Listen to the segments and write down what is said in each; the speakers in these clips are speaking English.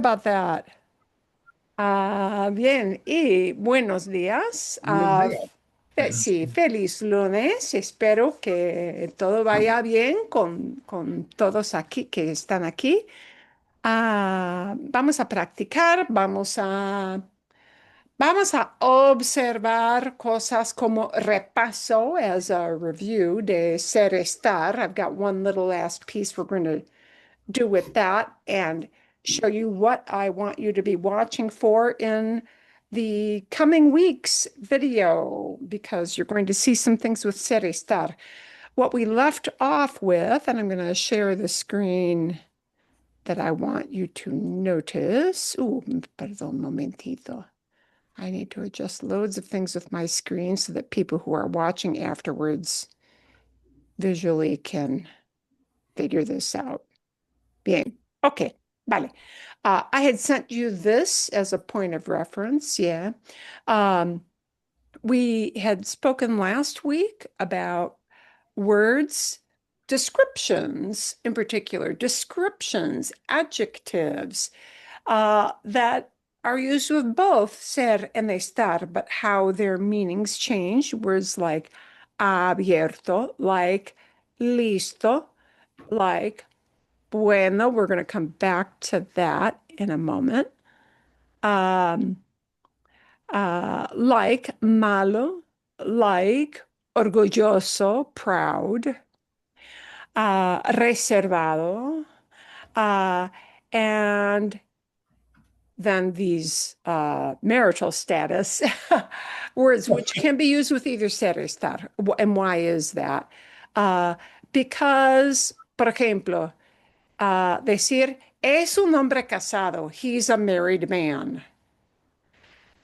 about that? Bien, y buenos días. Buenos días. Sí, feliz lunes. Espero que todo vaya bien con todos aquí que están aquí. Vamos a practicar, vamos a observar cosas como repaso as a review de ser estar. I've got one little last piece we're going to do with that and show you what I want you to be watching for in the coming week's video because you're going to see some things with ser estar. What we left off with, and I'm going to share the screen that I want you to notice. Perdón, momentito. I need to adjust loads of things with my screen so that people who are watching afterwards visually can figure this out. Bien. Okay. Vale. I had sent you this as a point of reference. Yeah. Um, we had spoken last week about words, descriptions in particular, descriptions, adjectives that are used with both ser and estar, but how their meanings change. Words like abierto, like listo, like bueno. We're going to come back to that in a moment. Um, like malo, like orgulloso, proud, reservado, uh, and then these marital status words, which can be used with either ser estar. And why is that? Uh, because, por ejemplo, decir es un hombre casado, he's a married man.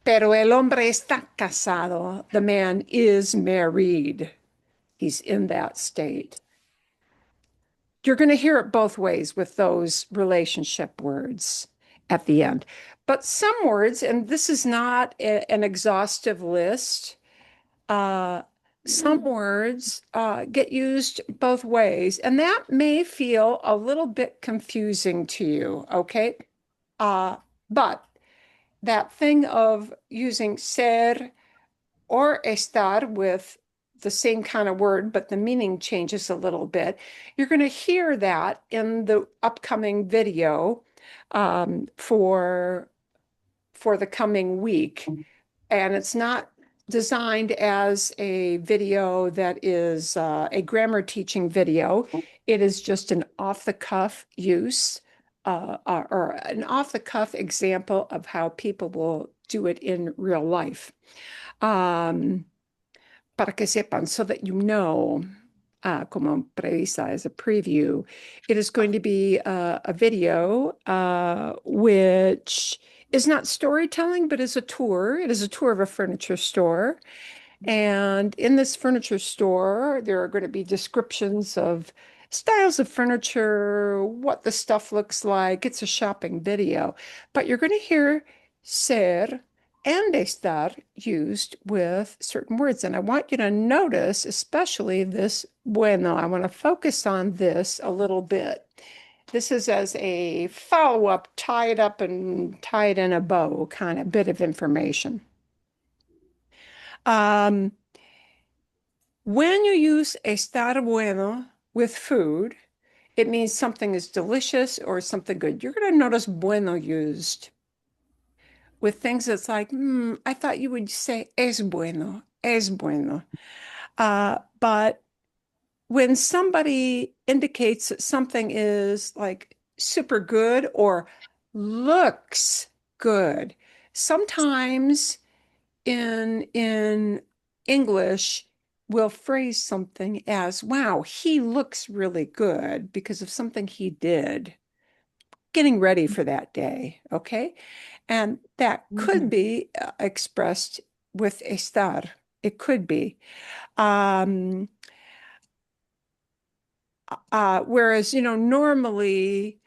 Pero el hombre está casado, the man is married. He's in that state. You're going to hear it both ways with those relationship words at the end. But some words, and this is not an exhaustive list, uh, some words get used both ways, and that may feel a little bit confusing to you, okay? But that thing of using ser or estar with the same kind of word, but the meaning changes a little bit. You're going to hear that in the upcoming video for the coming week. And it's not designed as a video that is a grammar teaching video. It is just an off-the-cuff use or an off-the-cuff example of how people will do it in real life. Para que sepan, so that you know, como previsa as a preview, it is going to be a video which is not storytelling, but is a tour. It is a tour of a furniture store. And in this furniture store, there are going to be descriptions of styles of furniture, what the stuff looks like. It's a shopping video. But you're going to hear ser and estar used with certain words. And I want you to notice, especially this bueno. I want to focus on this a little bit. This is as a follow-up, tied up and tied in a bow kind of bit of information. Um, when you use estar bueno with food, it means something is delicious or something good. You're going to notice bueno used with things that's like, I thought you would say es bueno, es bueno. But when somebody indicates that something is like super good or looks good, sometimes in English, we'll phrase something as, wow, he looks really good because of something he did, getting ready for that day, okay? And that could be expressed with estar. It could be. Um, whereas, normally,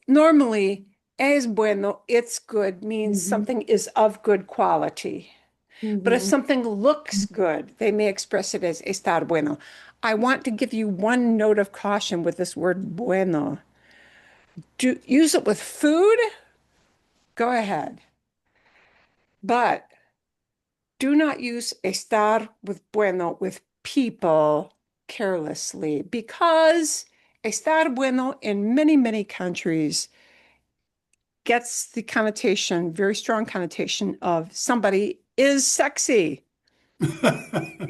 normally, es bueno, it's good, means something is of good quality. But if something looks good, they may express it as estar bueno. I want to give you one note of caution with this word bueno. use it with food, go ahead. But do not use estar with bueno with people carelessly because estar bueno in many, many countries gets the connotation, very strong connotation of somebody is sexy.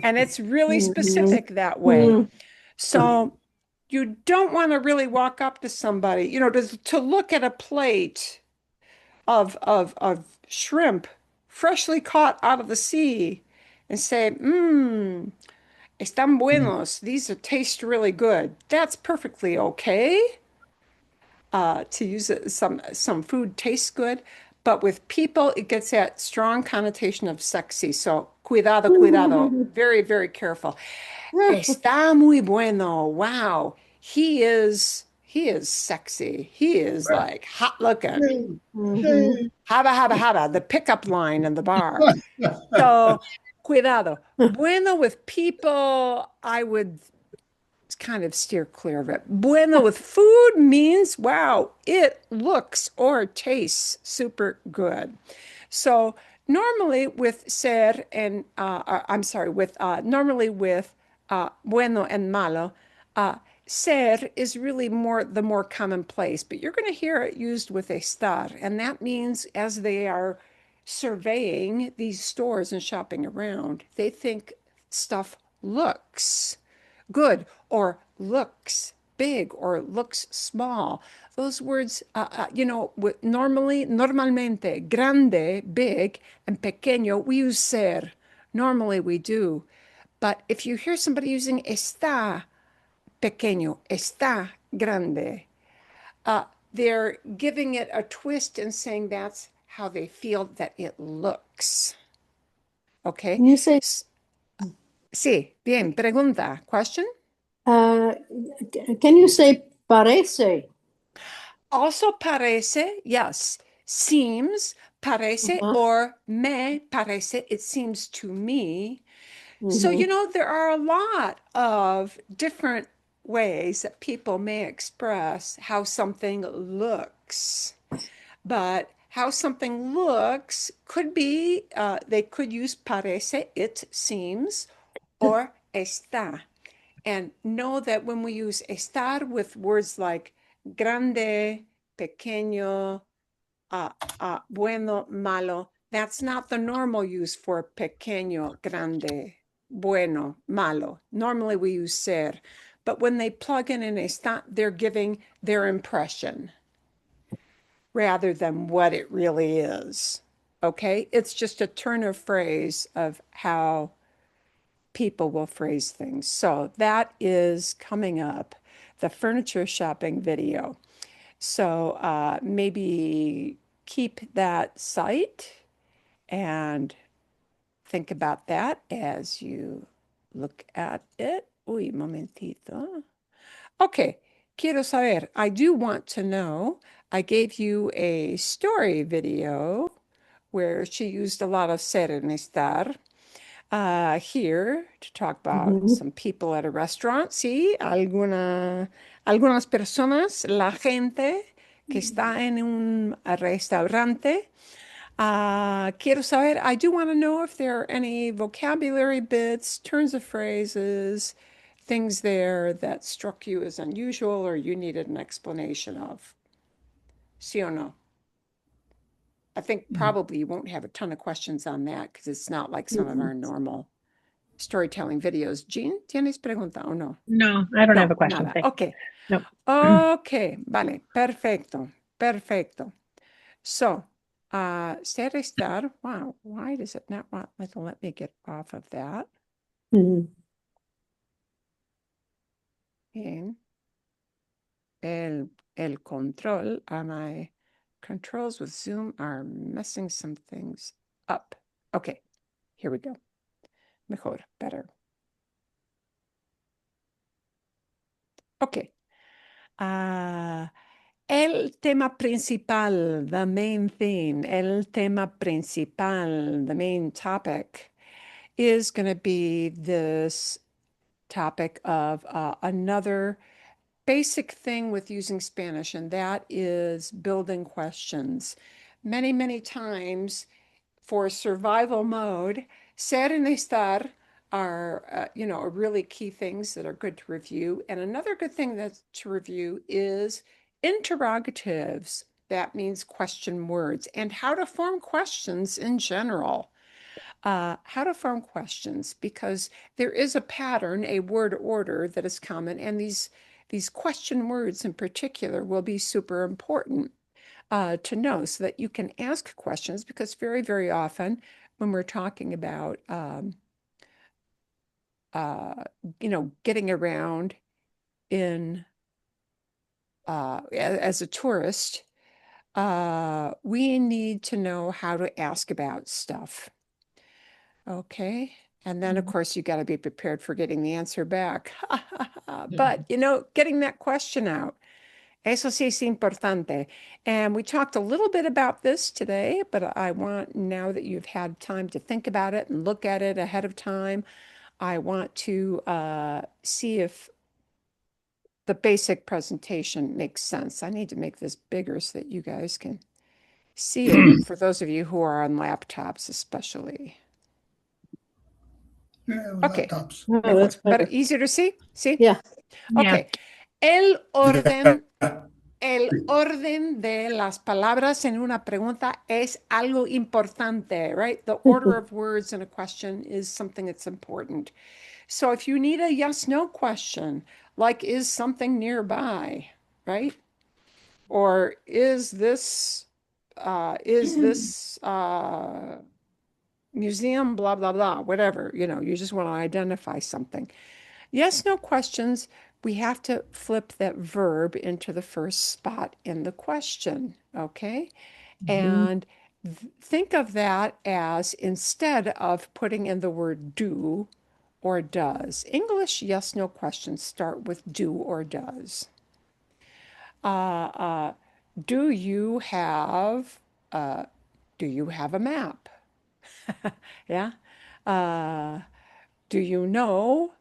And it's really specific that way. So you don't want to really walk up to somebody, to look at a plate of shrimp freshly caught out of the sea and say, están buenos. These taste really good. That's perfectly okay. To use it, some food tastes good, but with people, it gets that strong connotation of sexy. So cuidado, cuidado. Very, very careful. Está muy bueno. Wow. He is sexy. He is like hot looking. Mhm. Haba, haba, haba, the pickup line in the bar. So, cuidado. Bueno with people, I would kind of steer clear of it. Bueno with food means, wow, it looks or tastes super good. So, normally with ser and, I'm sorry, with normally with bueno and malo, uh, ser is really the more commonplace, but you're going to hear it used with estar, and that means as they are surveying these stores and shopping around, they think stuff looks good or looks big or looks small. Those words, normalmente, grande, big, and pequeño, we use ser. Normally we do. But if you hear somebody using está pequeño, está grande, they're giving it a twist and saying that's how they feel that it looks. Okay? Can you say, Sí, bien, pregunta, question? uh, can you say parece? Also parece, yes, seems, parece, Uh-huh. or me parece, it seems to me. So, Mhm. there are a lot of different ways that people may express how something looks. But how something looks could be, they could use parece, it seems, or está. And know that when we use estar with words like grande, pequeño, bueno, malo, that's not the normal use for pequeño, grande, bueno, malo. Normally we use ser. But when they plug in an está, they're giving their impression rather than what it really is. Okay? It's just a turn of phrase of how people will phrase things. So that is coming up, the furniture shopping video. So maybe keep that site and think about that as you look at it. Uy, momentito. Okay, quiero saber. I do want to know. I gave you a story video where she used a lot of ser en estar here to talk about Mhm. some people at a restaurant. Sí, algunas personas, la gente que está en un restaurante. Quiero saber, I do want to know if there are any vocabulary bits, turns of phrases, things there that struck you as unusual or you needed an explanation of. Sí o no? I think probably you won't have a ton of questions on that because it's not like some of our normal storytelling videos. Jean, ¿tienes pregunta o no? No, I don't have a No, question. nada. Thanks. Okay. Nope. Okay, vale, perfecto, perfecto. So, ser estar, wow, why does it not want to let me get off of that? Mhm. Bien. El control, my controls with Zoom are messing some things up. Okay, here we go. Mejor, better. Okay. El tema principal, the main theme, el tema principal, the main topic is going to be this topic of another basic thing with using Spanish, and that is building questions. Many, many times for survival mode, ser and estar are, really key things that are good to review. And another good thing that's to review is interrogatives. That means question words and how to form questions in general. How to form questions, because there is a pattern, a word order that is common, and these question words in particular will be super important to know so that you can ask questions, because very, very often when we're talking about, getting around in as a tourist, we need to know how to ask about stuff. Okay. And then, of course, you got to be prepared for getting the answer back. But, getting that question out, eso sí es importante. And we talked a little bit about this today, but I want, now that you've had time to think about it and look at it ahead of time, I want to see if the basic presentation makes sense. I need to make this bigger so that you guys can see it, for those of you who are on laptops especially. Yeah, Okay. laptops. Oh, Mejor. that's better. Better, easier to see? See? Yeah. Okay. El orden, Yeah. el orden de las palabras en una pregunta es algo importante, right? The order of words in a question is something that's important. So if you need a yes/no question, like is something nearby, right? Or is this museum, blah, blah, blah, whatever, you just want to identify something. Yes/no questions, we have to flip that verb into the first spot in the question, okay? And think of that as, instead of putting in the word do or does. English yes/no questions start with do or does. Do you have a map? Yeah. Uh, do you know?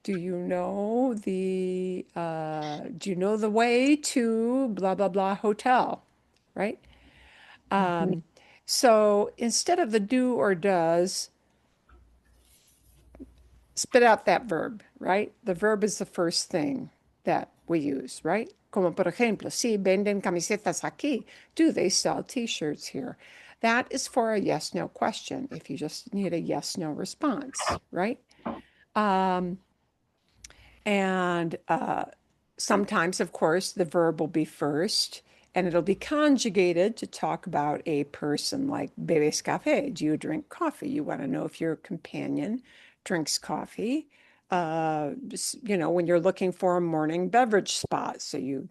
Do you know the way to blah blah blah hotel? Right? So instead of the do or does, spit out that verb, right? The verb is the first thing that we use, right? Como por ejemplo, si venden camisetas aquí, do they sell t-shirts here? That is for a yes/no question, if you just need a yes/no response, right? And sometimes, of course, the verb will be first, and it'll be conjugated to talk about a person, like bebes café. Do you drink coffee? You want to know if your companion drinks coffee. When you're looking for a morning beverage spot, so you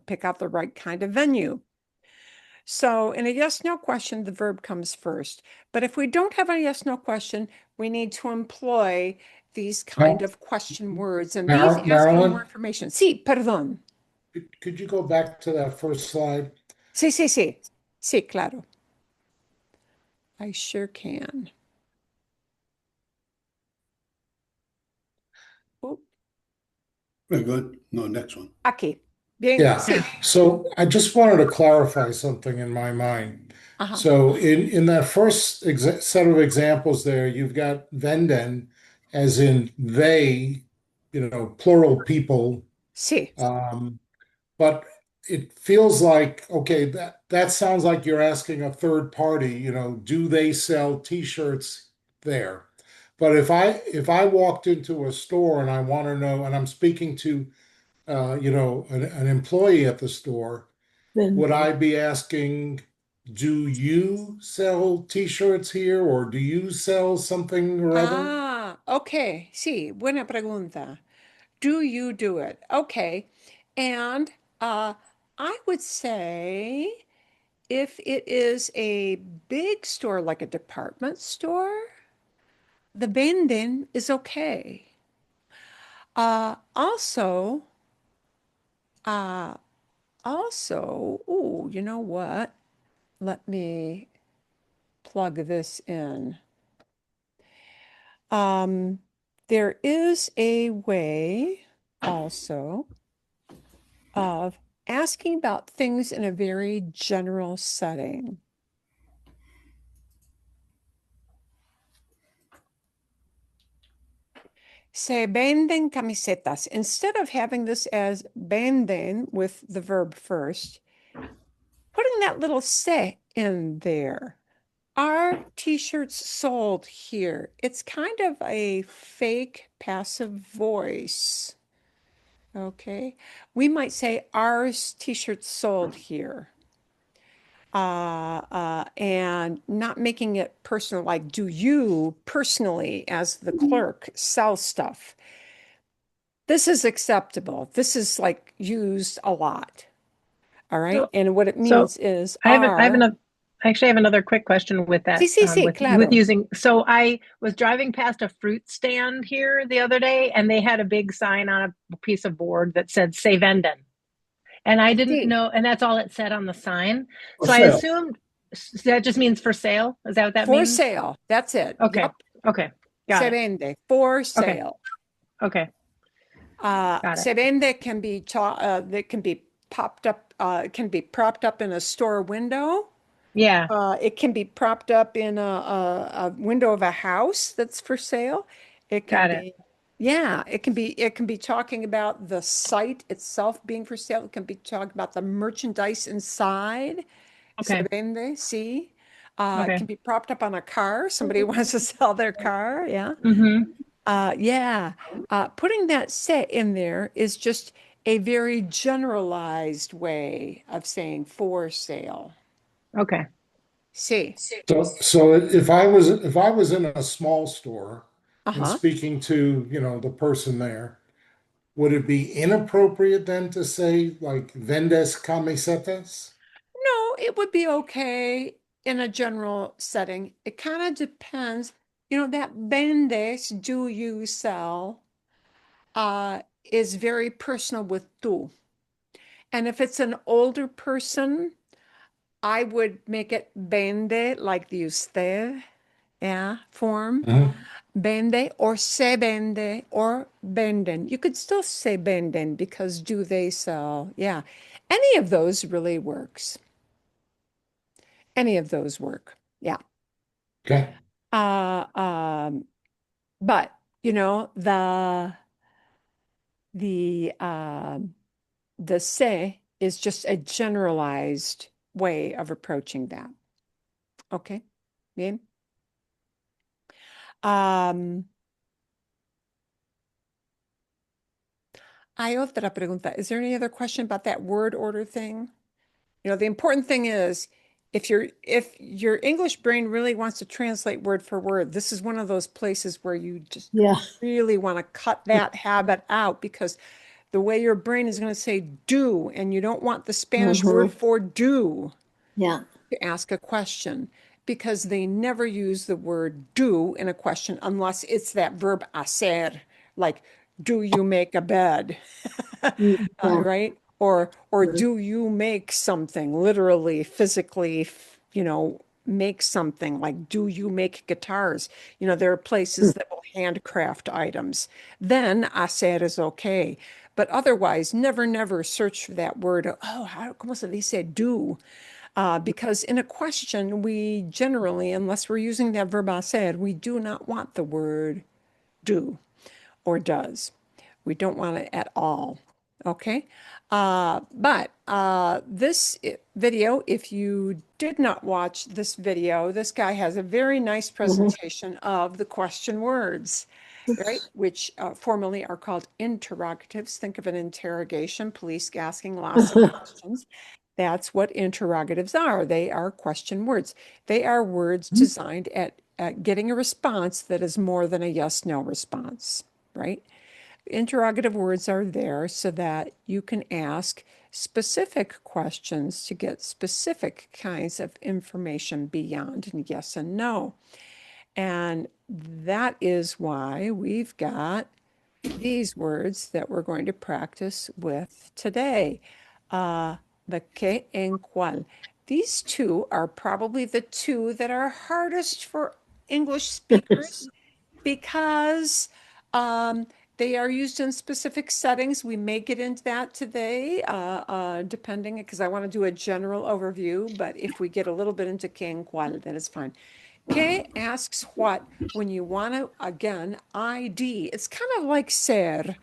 pick out the right kind of venue. So in a yes/no question, the verb comes first. But if we don't have a yes/no question, we need to employ these kind of question words, and these ask for more Marilyn, information. Sí, perdón. could you go back to that first slide? Sí, sí, sí. Sí, claro. I sure can. Oh, Very good. No, next one. aquí. Bien, Yeah. sí. So I just wanted to clarify something in my mind. Ajá. So in that first set of examples there, you've got venden as in they, plural people. Sí. But it feels like, okay, that sounds like you're asking a third party, do they sell t-shirts there? But if I walked into a store and I want to know, and I'm speaking to an employee at the store, Then would I be asking, do you sell t-shirts here, or do you sell something or other? Okay. Sí, buena pregunta. Do you do it? Okay. And I would say, if it is a big store, like a department store, the venden is okay. Also, uh, ooh, you know what? Let me plug this in. There is a way also of asking about things in a very general setting. Se venden camisetas. Instead of having this as venden with the verb first, putting that little se in there. Are t-shirts sold here? It's kind of a fake passive voice. Okay. We might say, ours t-shirts sold here. And not making it personal, like, do you personally, as the clerk, sell stuff? This is acceptable. This is like used a lot. All right. So- And what it So means is I have are. another. I actually have another quick question with that. Sí, claro. With using. So I was driving past a fruit stand here the other day, and they had a big sign on a piece of board that said "Se venden," and I didn't Sí. know, and that's all it said on the sign. For So I sale. assumed that just means for sale. Is that what that For means? sale. That's it. Okay. Yep. Okay. Got Se it. vende. For sale. Okay. Got it. Se vende can be that can be popped up, can be propped up in a store window. Yeah. It can be propped up in a window of a house that's for sale. It can Got it. be, yeah, it can be talking about the site itself being for sale. It can be talking about the merchandise inside. Se Okay. vende, see. It Okay. can be propped up on a car. Somebody wants to sell their car. Yeah. Mm-hmm. Yeah. Putting that se in there is just a very generalized way of saying for sale. Okay. See. So if I was in a small store and Uh-huh. speaking to, the person there, would it be inappropriate then to say like vendes camisetas? No, it would be okay in a general setting. It kind of depends. That vendes, do you sell, is very personal with tú. And if it's an older person, I would make it vende, like the usted, yeah, form. Vende or se vende or venden. You could still say venden because do they sell? Yeah. Any of those really works. Any of those work. Yeah. Okay. Uh, um, but the the se is just a generalized way of approaching that. Okay. Bien. Hay otra pregunta. Is there any other question about that word order thing? The important thing is if your English brain really wants to translate word for word, this is one of those places where you just Yeah. really want to cut that habit out because the way your brain is going to say do, and you don't want the Spanish word for do Yeah. to ask a question because they never use the word do in a question unless it's that verb hacer, like do you make a bed? Yeah. Right? Or do you make something literally, physically, make something like do you make guitars? There are places that will handcraft items. Then hacer is okay. But otherwise, never search for that word. Oh, ¿cómo se dice do? Because in a question, we generally, unless we're using that verb hacer, we do not want the word do or does. We don't want it at all. Okay. But this video, if you did not watch this video, this guy has a very nice presentation of the question words, right? Which formally are called interrogatives. Think of an interrogation, police asking lots of questions. That's what interrogatives are. They are question words. They are words designed at getting a response that is more than a yes/no response, right? Interrogative words are there so that you can ask specific questions to get specific kinds of information beyond yes and no. And that is why we've got these words that we're going to practice with today. The que en cual. These two are probably the two that are hardest for English speakers because They are used in specific settings. We may get into that today, depending, because I want to do a general overview, but if we get a little bit into que and cuál, then it's fine. Que asks what when you want to, again, ID. It's kind of like ser.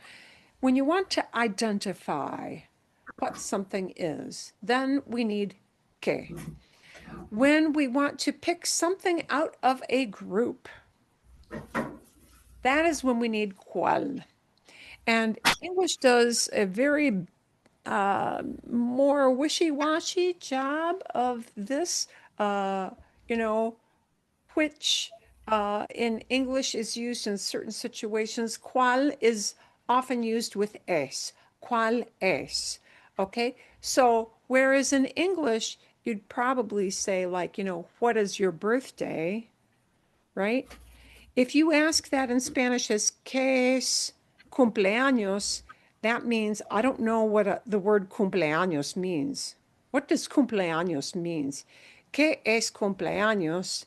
When you want to identify what something is, then we need que. When we want to pick something out of a group, that is when we need cuál. And English does a very more wishy-washy job of this, you know, which in English is used in certain situations. Cuál is often used with es. ¿Cuál es? Okay, so whereas in English, you'd probably say, like, you know, what is your birthday, right? If you ask that in Spanish as ¿qué es cumpleaños? That means I don't know what the word cumpleaños means. What does cumpleaños means? ¿Qué es cumpleaños?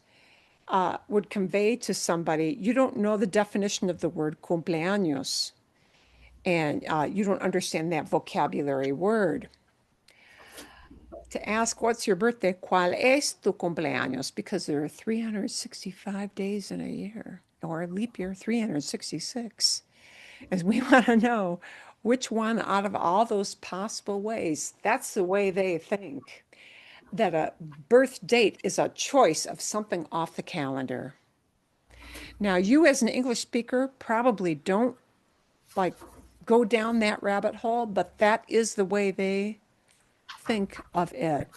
Would convey to somebody, you don't know the definition of the word cumpleaños, and you don't understand that vocabulary word. To ask, what's your birthday? ¿Cuál es tu cumpleaños? Because there are 365 days in a year, or a leap year, 366. As we want to know which one out of all those possible ways. That's the way they think, that a birth date is a choice of something off the calendar. Now, you as an English speaker probably don't like go down that rabbit hole, but that is the way they think of it,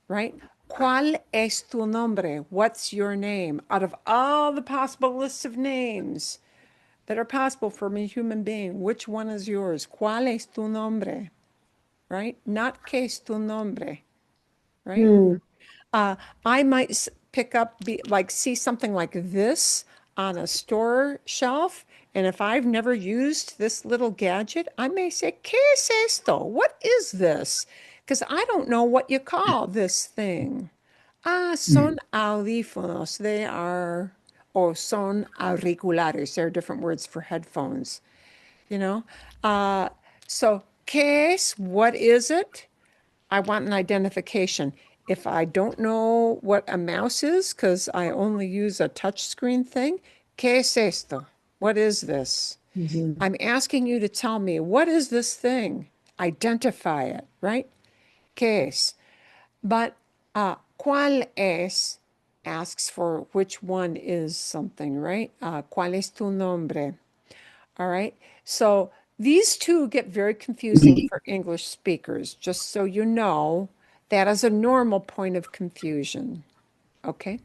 right? ¿Cuál es tu nombre? What's your name? Out of all the possible lists of names that are possible for a human being, which one is yours? ¿Cuál es tu nombre? Right? Not ¿qué es tu nombre? Right? I might pick up, see something like this on a store shelf, and if I've never used this little gadget, I may say, ¿qué es esto? What is this? Because I don't know what you call this thing. Son audífonos. They are, or son auriculares. There are different words for headphones, you know? So, ¿qué es? What is it? I want an identification. If I don't know what a mouse is, because I only use a touch screen thing, ¿qué es esto? What is this? I'm asking you to tell me, what is this thing? Identify it, right? ¿Qué es? But ¿cuál es? Asks for which one is something, right? ¿Cuál es tu nombre? All right. So these two get very confusing for English speakers, just so you know. That is a normal point of confusion. Okay.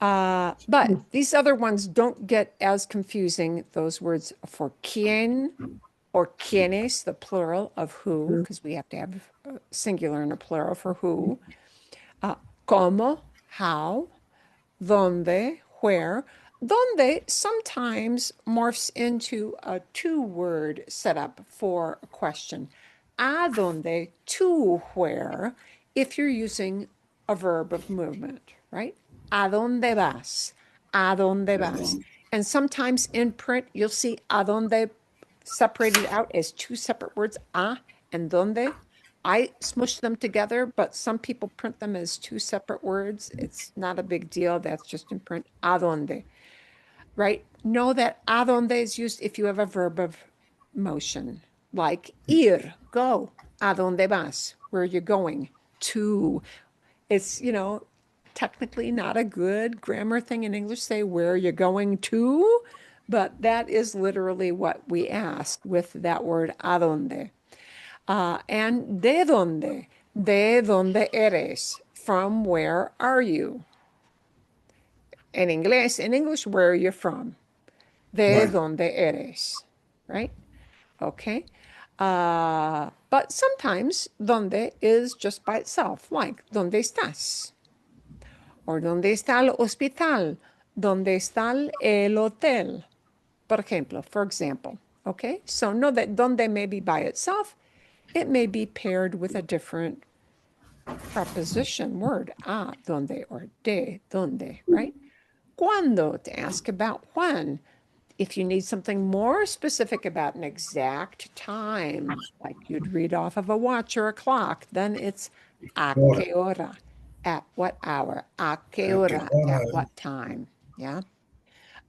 But these other ones don't get as confusing. Those words for quién or quiénes, the plural of who, because we have to have a singular and a plural for who. Cómo, how. Dónde, where. Donde sometimes morphs into a two-word setup for a question. A donde, to where, if you're using a verb of movement, right? A donde vas? A donde vas? And sometimes in print, you'll see a donde separated out as two separate words, a and donde. I smush them together, but some people print them as two separate words. It's not a big deal. That's just in print. A donde, right? Know that a donde is used if you have a verb of motion, like ir, go. A donde vas? Where are you going? To. It's, you know, technically not a good grammar thing in English, say, where are you going to? But that is literally what we ask with that word a donde. And de donde? De donde eres? From where are you? In English, where are you from? De donde eres, right? Okay. But sometimes donde is just by itself, like ¿dónde estás? Or ¿dónde está el hospital? ¿Dónde está el hotel? Por ejemplo, for example. Okay. So know that donde may be by itself. It may be paired with a different preposition word, a donde or de donde, right? Cuando, to ask about when. if you need something more specific about an exact time, like you'd read off of a watch or a clock, then it's a Hora. qué hora, at what hour, a qué A qué hora, hora. at what time. Yeah.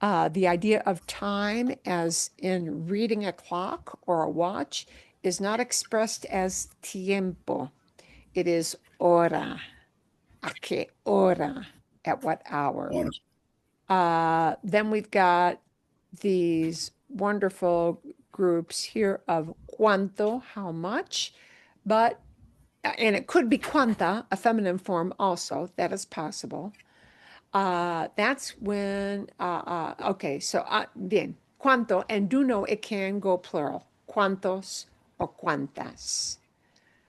The idea of time, as in reading a clock or a watch, is not expressed as tiempo. It is hora, a qué hora, at what hour. Hora. Then we've got these wonderful groups here of cuánto, how much, but, and it could be cuánta, a feminine form also, that is possible. That's when, okay, so, bien, cuánto, and do know it can go plural, cuántos or cuántas,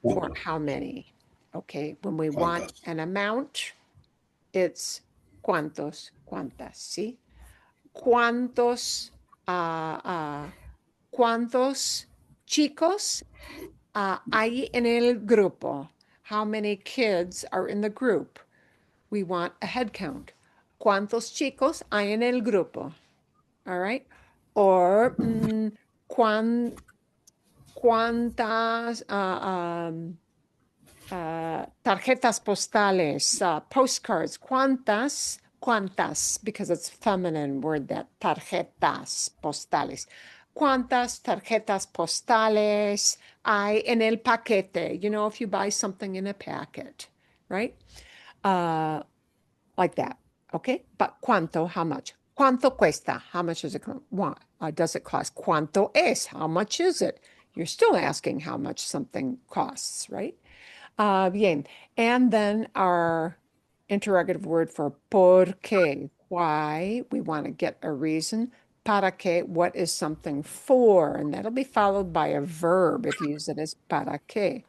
for ¿Cuánto? how many. Okay, when we want ¿Cuántas? an amount, it's cuántos, cuántas, ¿sí? ¿Cuántos, cuántos chicos hay en el grupo? How many kids are in the group? We want a head count. ¿Cuántos chicos hay en el grupo? All right. Or cuántas tarjetas postales, postcards, cuántas, because it's feminine word, that tarjetas postales. ¿Cuántas tarjetas postales hay en el paquete? You know, if you buy something in a packet, right? Like that, okay? But cuánto, how much? ¿Cuánto cuesta? How much does it cost? ¿Cuánto es? How much is it? You're still asking how much something costs, right? Bien. And then our interrogative word for por qué, why, we want to get a reason. Para qué, what is something for? And that'll be followed by a verb if you use it as para qué.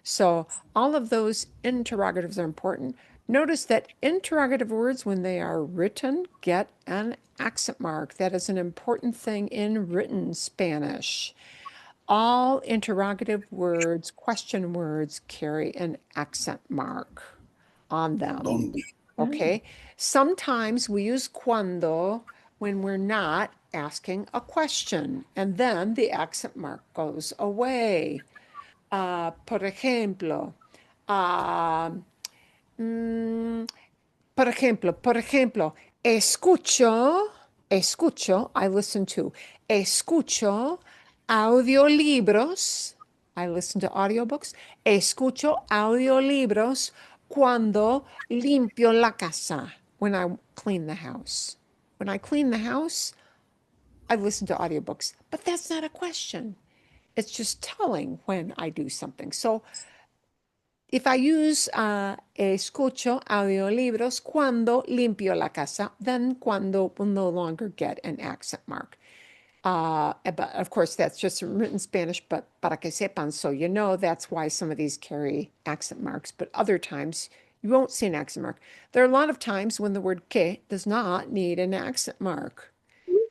So all of those interrogatives are important. Notice that interrogative words, when they are written, get an accent mark. That is an important thing in written Spanish. All interrogative words, question words, carry an accent mark on them. ¿Dónde? Okay. Sometimes we use cuando when we're not asking a question, and then the accent mark goes away. Por ejemplo, por ejemplo, escucho, I listen to, escucho audiolibros, I listen to audiobooks, escucho audiolibros cuando limpio la casa, when I clean the house. When I clean the house, I listen to audiobooks, but that's not a question. It's just telling when I do something. So if I use escucho audiolibros cuando limpio la casa, then cuando will no longer get an accent mark. But of course, that's just written Spanish, but para que sepan, so you know that's why some of these carry accent marks, but other times you won't see an accent mark. There are a lot of times when the word que does not need an accent mark.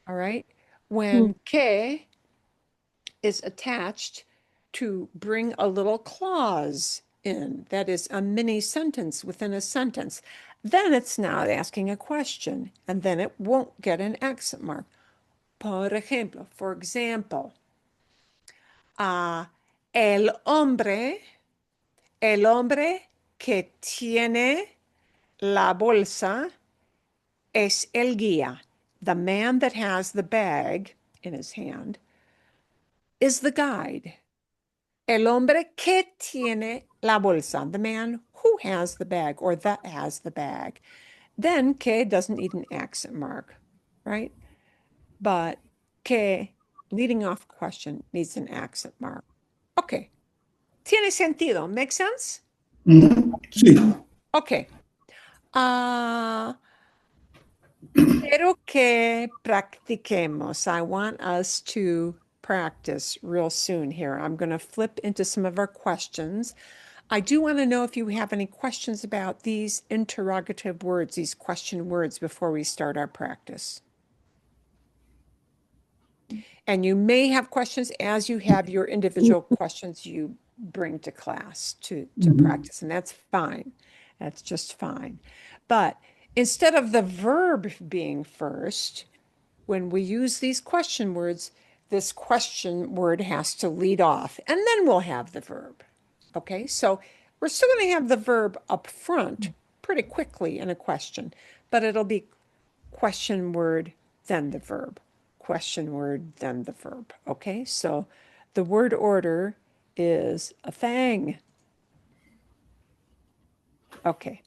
All right? When que is attached to bring a little clause in, that is a mini sentence within a sentence, then it's not asking a question, and then it won't get an accent mark. Por ejemplo, for example, el hombre que tiene la bolsa es el guía. The man that has the bag in his hand is the guide. El hombre que tiene la bolsa, the man who has the bag or that has the bag. Then que doesn't need an accent mark, right? But que, leading off question, needs an accent mark. Okay. ¿Tiene sentido? Make sense? Sí. Okay. Quiero que practiquemos. I want us to practice real soon here. I'm going to flip into some of our questions. I do want to know if you have any questions about these interrogative words, these question words, before we start our practice. And you may have questions as you have your individual questions you bring to class to practice, and that's fine. That's just fine. But instead of the verb being first, when we use these question words, this question word has to lead off, and then we'll have the verb. Okay, so we're still going to have the verb up front pretty quickly in a question, but it'll be question word, then the verb. Question word, then the verb. Okay, so the word order is a thing. Okay.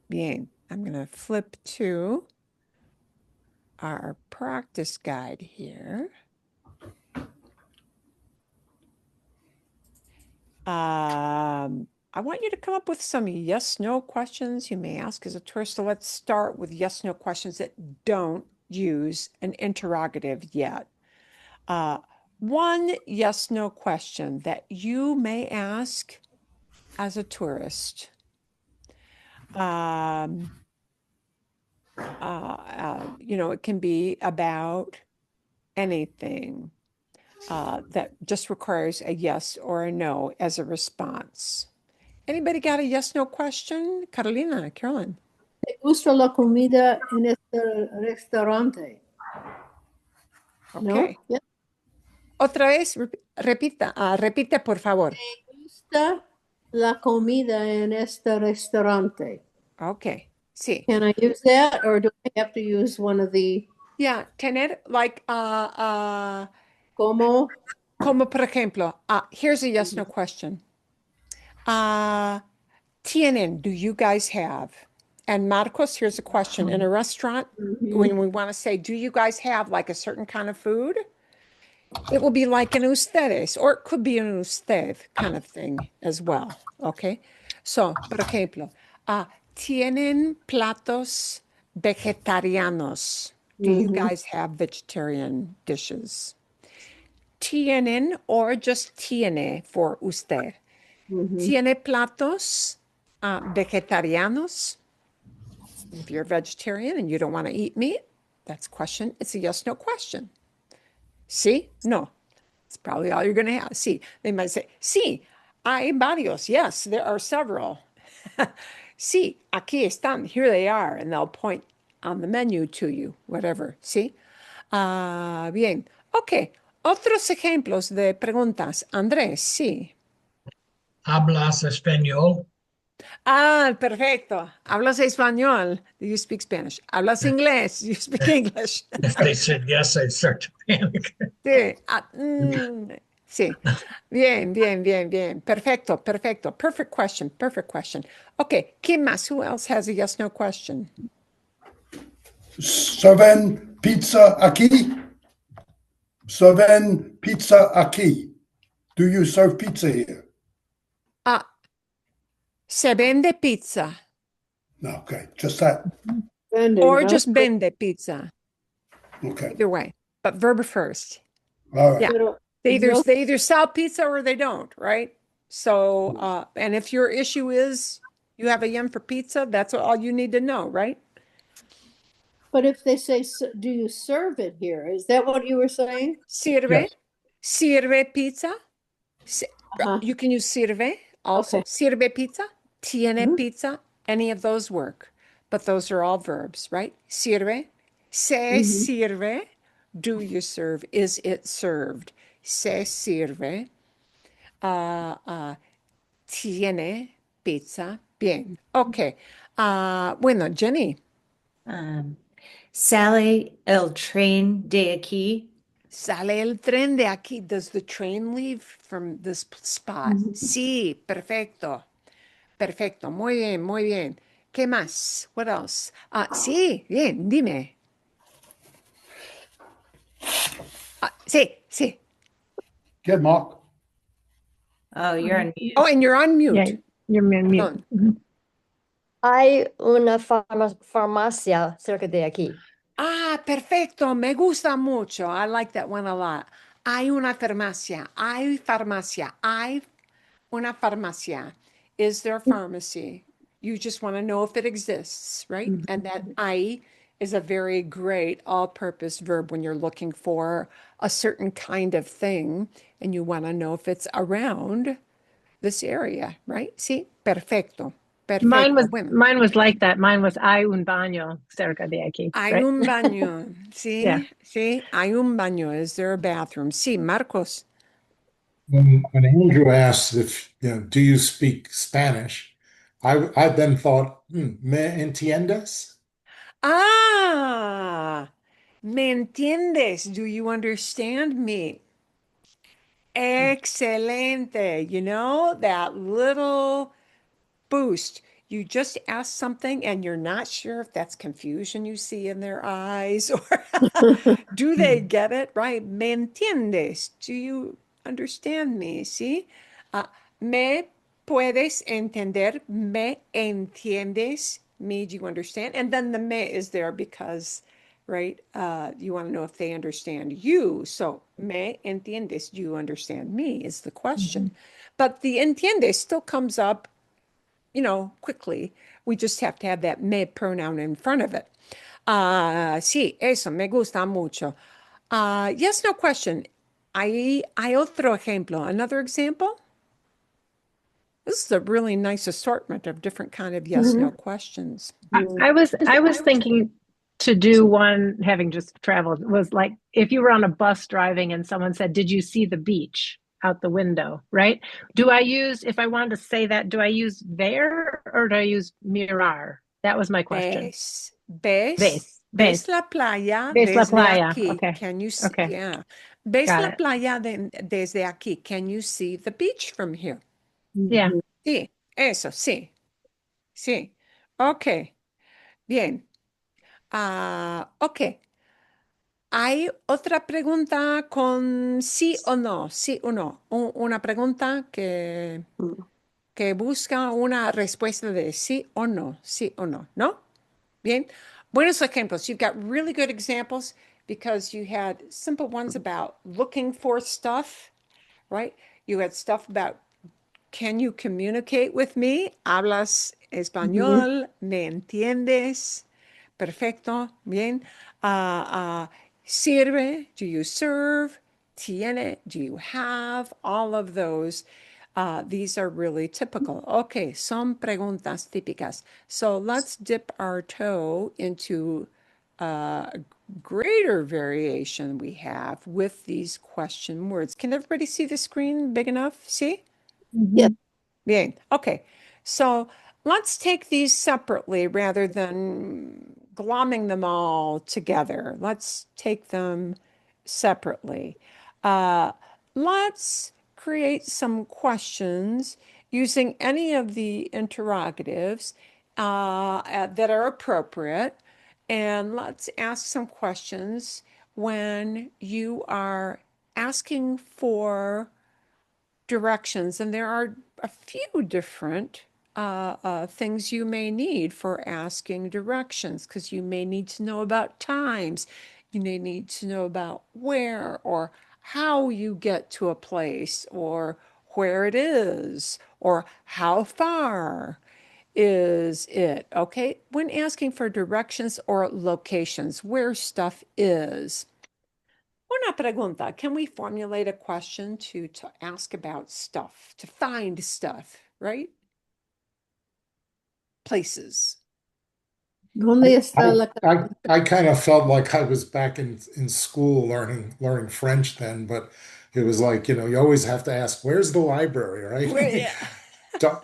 Bien. I'm going to flip to our practice guide here. I want you to come up with some yes/no questions you may ask as a tourist. So let's start with yes/no questions that don't use an interrogative yet. One yes/no question that you may ask as a tourist. It can be about anything that just requires a yes or a no as a response. Anybody got a yes/no question? Carolina, Carolyn. ¿Te gusta la comida en este restaurante? ¿No? Okay. Yeah. Otra vez, repite por favor. ¿Te gusta la comida en este restaurante? Okay, sí. Can I use that, or do I have to use one of the Yeah, tener like como? como por ejemplo, here's a yes/no question. Tienen, do you guys have? And Marcos, here's a question. In a restaurant, when we want to say, do you guys have like a certain kind of food? It will be like an ustedes, or it could be an usted kind of thing as well. Okay. So, por ejemplo, tienen platos vegetarianos. Do you guys have vegetarian dishes? Tienen or just tiene for usted. Tiene platos vegetarianos. If you're a vegetarian and you don't want to eat meat, that's a question. It's a yes/no question. Sí, no. It's probably all you're going to have. Sí. They might say, sí, hay varios. Yes, there are several. Sí, aquí están. Here they are. And they'll point on the menu to you, whatever. Sí. Bien. Ok. Otros ejemplos de preguntas. Andrés, sí. ¿Hablas español? Perfecto. Hablas español. Do you speak Spanish? Hablas inglés. You speak English. If they said yes, I'd start to panic. Sí. Sí. Bien, bien, bien, bien. Perfecto, perfecto. Perfect question. Perfect question. Okay. ¿Quién más? Who else has a yes/no question? ¿Serven pizza aquí? ¿Serven pizza aquí? Do you serve pizza here? Se vende pizza. No, okay, just that. Vending, Or huh? just vende pizza. Okay, Either way. But verb first. all right. Yeah. Pero They no- either sell pizza or they don't, right? So, and if your issue is you have a yum for pizza, that's all you need to know, right? But if they say, do you serve it here? Is that what you were saying? Sirve, Yes. sirve pizza. Uh-huh. You can use sirve also. Okay. Sirve pizza, tiene Mhm. pizza, any of those work. But those are all verbs, right? Sirve, se sirve, do you serve? Is it served? Se sirve, tiene pizza. Bien, ok. Bueno, Jenny, Sale el tren de aquí. sale el tren de aquí. Does the train leave from this spot? Sí, perfecto. Perfecto, muy bien, muy bien. ¿Qué más? What else? Sí, bien, dime. Sí, sí. Good, Mark. Oh, you're on mute. Oh, and you're on mute. Yeah, you're on mute. Perdón. Hay una farmacia cerca de aquí. Perfecto. Me gusta mucho. I like that one a lot. Hay una farmacia. Hay farmacia. Hay una farmacia. Is there a pharmacy? You just want to know if it exists, right? And that hay is a very great all-purpose verb when you're looking for a certain kind of thing and you want to know if it's around this area, right? Sí, perfecto. Perfecto. Bueno, mine was like that. Mine was hay un baño cerca de aquí, hay right? un baño. Sí, Yeah. sí, hay un baño. Is there a bathroom? Sí, Marcos. When Andrew asks if, do you speak Spanish, I then thought, ¿me entiendes? Ah, ¿me entiendes? Do you understand me? Excelente. You know, that little boost. You just ask something and you're not sure if that's confusion you see in their eyes or do they get it right? ¿Me entiendes? Do you understand me? ¿Sí? ¿Me puedes entender? ¿Me entiendes? Me, do you understand? And then the me is there because, right, you want to know if they understand you. So, ¿me entiendes? Do you understand me? Is the question. But the entiendes still comes up, quickly. We just have to have that me pronoun in front of it. Sí, eso me gusta mucho. Yes, no question. Hay otro ejemplo. Another example? This is a really nice assortment of different kind of yes, no questions. I was thinking to do one, having just traveled, was like if you were on a bus driving and someone said, "Did you see the beach out the window?" Right? Do I use, if I wanted to say that, do I use ver or do I use mirar? That was my question. ¿Ves? Ves. ¿Ves la playa Ves la desde playa. aquí? Okay. Can you see? Okay. Yeah. ¿Ves Got la it. playa desde aquí? Can you see the beach from here? Yeah. Sí, eso, sí, sí. Ok, bien. Ok. Hay otra pregunta con sí o no, sí o no. Una pregunta que busca una respuesta de sí o no, ¿no? Bien. Buenos ejemplos. You've got really good examples because you had simple ones about looking for stuff, right? You had stuff about, can you communicate with me? ¿Hablas español? ¿Me entiendes? Perfecto. Bien. Sirve. Do you serve? Tiene. Do you have? All of those. These are really typical. Okay, son preguntas típicas. So let's dip our toe into greater variation we have with these question words. Can everybody see the screen big enough? See? Yes. Bien. Okay. So let's take these separately rather than glomming them all together. Let's take them separately. Let's create some questions using any of the interrogatives that are appropriate. And let's ask some questions when you are asking for directions. And there are a few different things you may need for asking directions because you may need to know about times. You may need to know about where or how you get to a place or where it is or how far is it. Okay, when asking for directions or locations, where stuff is. Una pregunta. Can we formulate a question to ask about stuff, to find stuff, right? Places. ¿Dónde está la I kind of felt like I was back in school learning French then, but it was like, you always have to ask, where's the library, right? Yeah.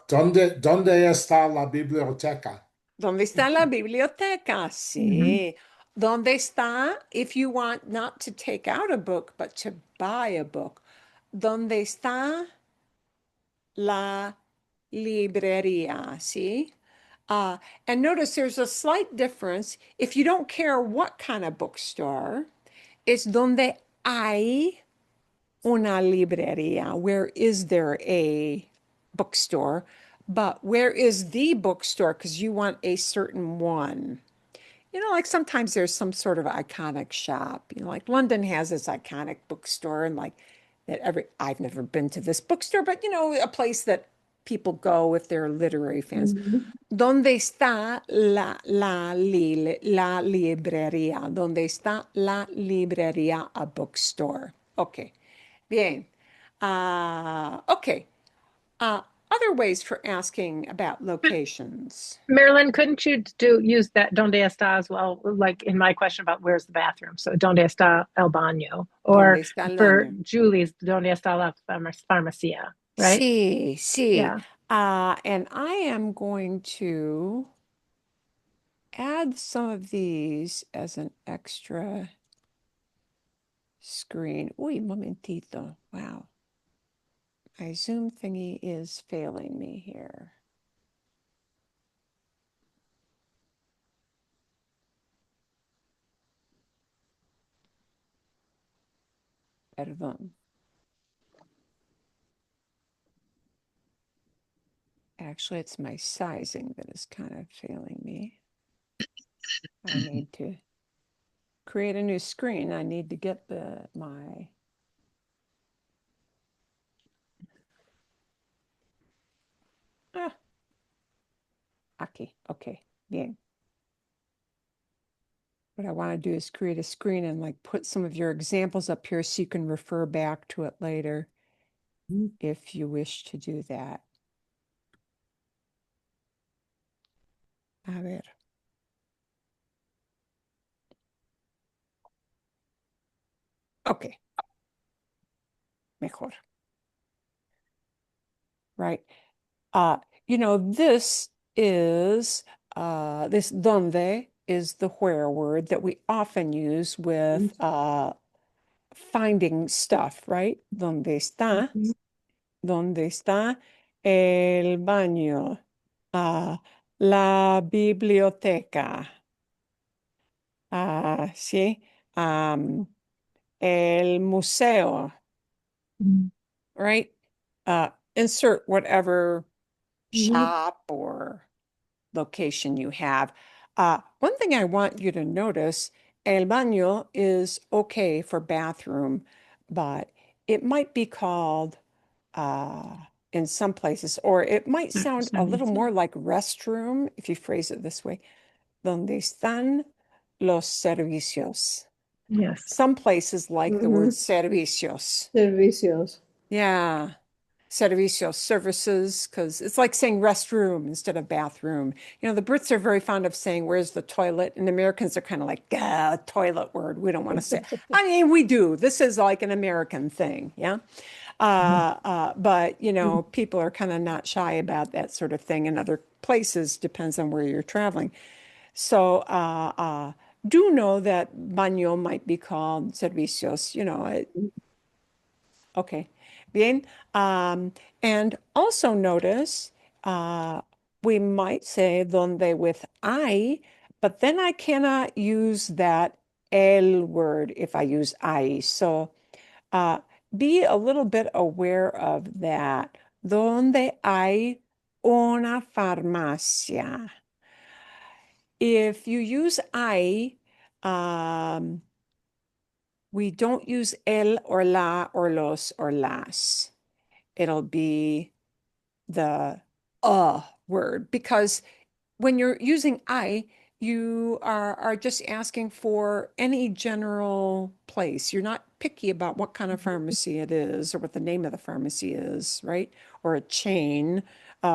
¿Dónde está la biblioteca? ¿Dónde está la biblioteca? Sí. ¿Dónde está, if you want not to take out a book, but to buy a book? ¿Dónde está la librería? Sí. And notice there's a slight difference. If you don't care what kind of bookstore, it's donde hay una librería. Where is there a bookstore? But where is the bookstore? Because you want a certain one. Like sometimes there's some sort of iconic shop. Like London has this iconic bookstore, and like I've never been to this bookstore, but a place that people go if they're literary fans. ¿Dónde está la librería? ¿Dónde está la librería? A bookstore. Okay. Bien. Okay. other ways for asking about locations. Marilyn, couldn't you use that donde está as well? Like in my question about where's the bathroom. So donde está el baño? Or ¿Dónde está el for baño? Julie's, donde está la farmacia, right? Sí, sí. Yeah. And I am going to add some of these as an extra screen. Uy, momentito. Wow. My Zoom thingy is failing me here. Perdón. Actually, it's my sizing that is kind of failing me. I need to create a new screen. I need to get my aquí. Okay, bien. What I want to do is create a screen and like put some of your examples up here so you can refer back to it later if you wish to do that. A ver. Okay. Mejor. Right. This is this donde is the where word that we often use with finding stuff, right? ¿Dónde está? ¿Dónde está el baño? La biblioteca. Sí. El museo, right? Insert whatever shop or location you have. One thing I want you to notice, el baño is okay for bathroom, but it might be called in some places, or it might sound a little more like restroom if you phrase it this way. ¿Dónde están los servicios? Yes. Some places like the word servicios. Servicios. Yeah. Servicios, services, because it's like saying restroom instead of bathroom. The Brits are very fond of saying, where's the toilet? And Americans are kind of like, toilet word. We don't want to say. I mean, we do. This is like an American thing. Yeah. But, people are kind of not shy about that sort of thing in other places, depends on where you're traveling. So do know that baño might be called servicios, okay. Bien. And also notice we might say donde with I, but then I cannot use that el word if I use I. So be a little bit aware of that. Donde hay una farmacia. If you use I, we don't use el or la or los or las. It'll be the word, because when you're using I, you are just asking for any general place. You're not picky about what kind of pharmacy it is or what the name of the pharmacy is, right? Or a chain,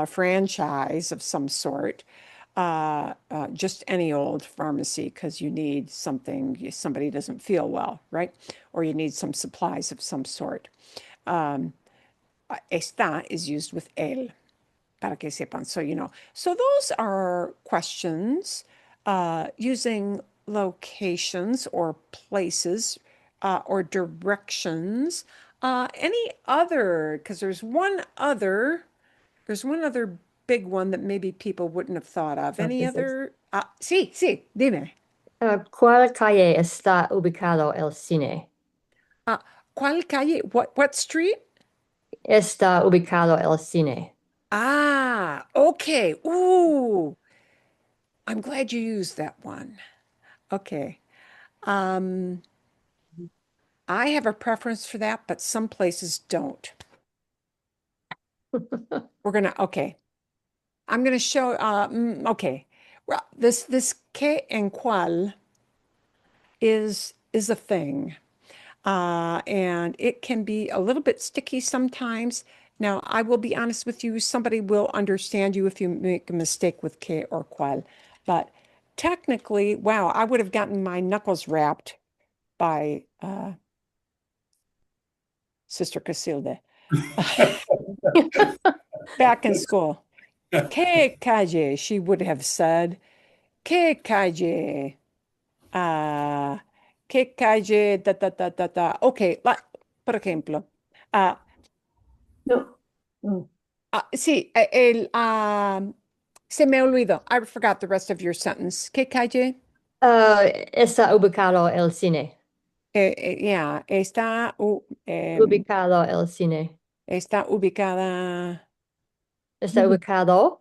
franchise of some sort. Just any old pharmacy because you need something, somebody doesn't feel well, right? Or you need some supplies of some sort. Está is used with el, para que sepan, so you know. So those are questions using locations or places or directions. Any other, because there's one other big one that maybe people wouldn't have thought of. Any other? Sí, dime. ¿Cuál calle está ubicado el cine? ¿Cuál calle? What street? Está ubicado el cine. Okay. Ooh, I'm glad you used that one. Okay. I have a preference for that, but some places don't. Okay. I'm gonna show, okay. Well, this que en cual is a thing. And it can be a little bit sticky sometimes. Now, I will be honest with you, somebody will understand you if you make a mistake with que or cual. But technically, wow, I would have gotten my knuckles rapped by Sister Casilda back in school. Que calle, she would have said. Que calle. Que calle, da, da, da, da, da. Okay, por ejemplo. No. Oh. Sí, se me olvidó. I forgot the rest of your sentence. ¿Qué calle? Está ubicado el cine. Yeah, está, Ubicado el cine. está ubicada Está ubicado.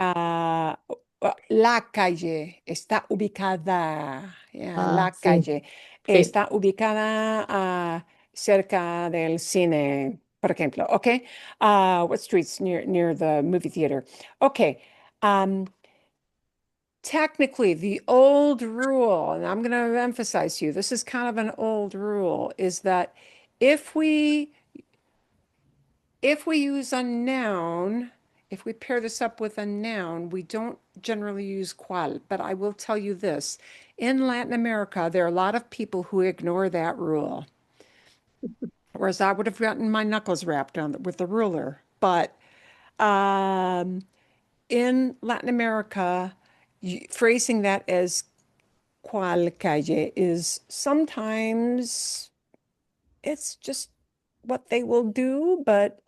la calle. Está ubicada. Yeah, la Sí. calle. Sí. Está ubicada cerca del cine, por ejemplo. Okay. What streets near the movie theater? Okay. Technically, the old rule, and I'm going to emphasize to you, this is kind of an old rule, is that if we use a noun, if we pair this up with a noun, we don't generally use cual. But I will tell you this, in Latin America, there are a lot of people who ignore that rule. Whereas I would have gotten my knuckles rapped on with the ruler. But in Latin America, phrasing that as cual calle is sometimes it's just what they will do, but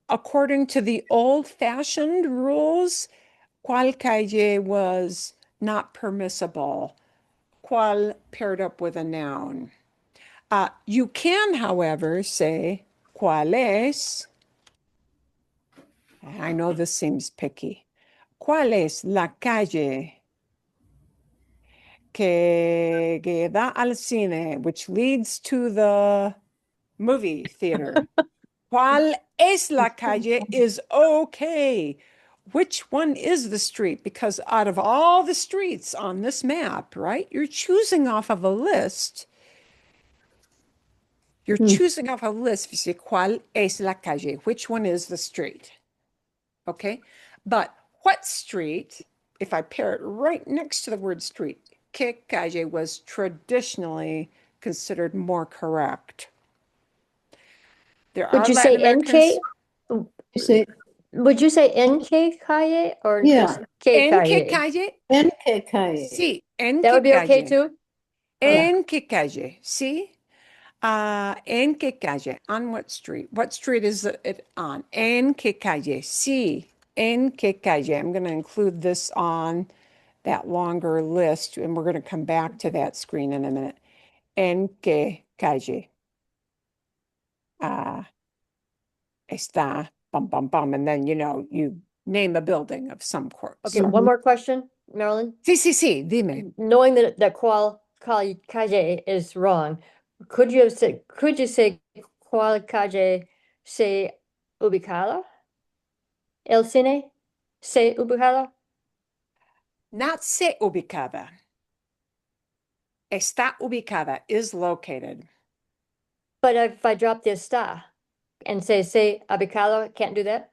according to the old-fashioned rules, cual calle was not permissible. Cual paired up with a noun. You can, however, say cuál es. I know this seems picky. ¿Cuál es la calle que da al cine, which leads to the movie theater? ¿Cuál es la calle is okay. Which one is the street? Because out of all the streets on this map, right, you're choosing off of a list. You're choosing off a list. You say, ¿cuál es la calle? Which one is the street? Okay. But what street, if I pair it right next to the word street, que calle was traditionally considered more correct. There are Would you Latin say Americans. NK? You say Would you say NK calle or Yeah. just K En que calle? calle? NK calle. Sí, en That que would be okay calle. too? En que calle, sí. En que calle, on what street? What street is it on? En que calle, sí. En que calle. I'm going to include this on that longer list, and we're going to come back to that screen in a minute. En que calle está, bum, bum, bum, and then, you name a building of some sort. Okay, one more question, Marilyn. Sí, dime. Knowing that cual calle is wrong, could you say cual calle se ubicado? El cine se ubicado? Not se ubicada. Está ubicada is located. But if I drop the está and say se ubicado, can't do that?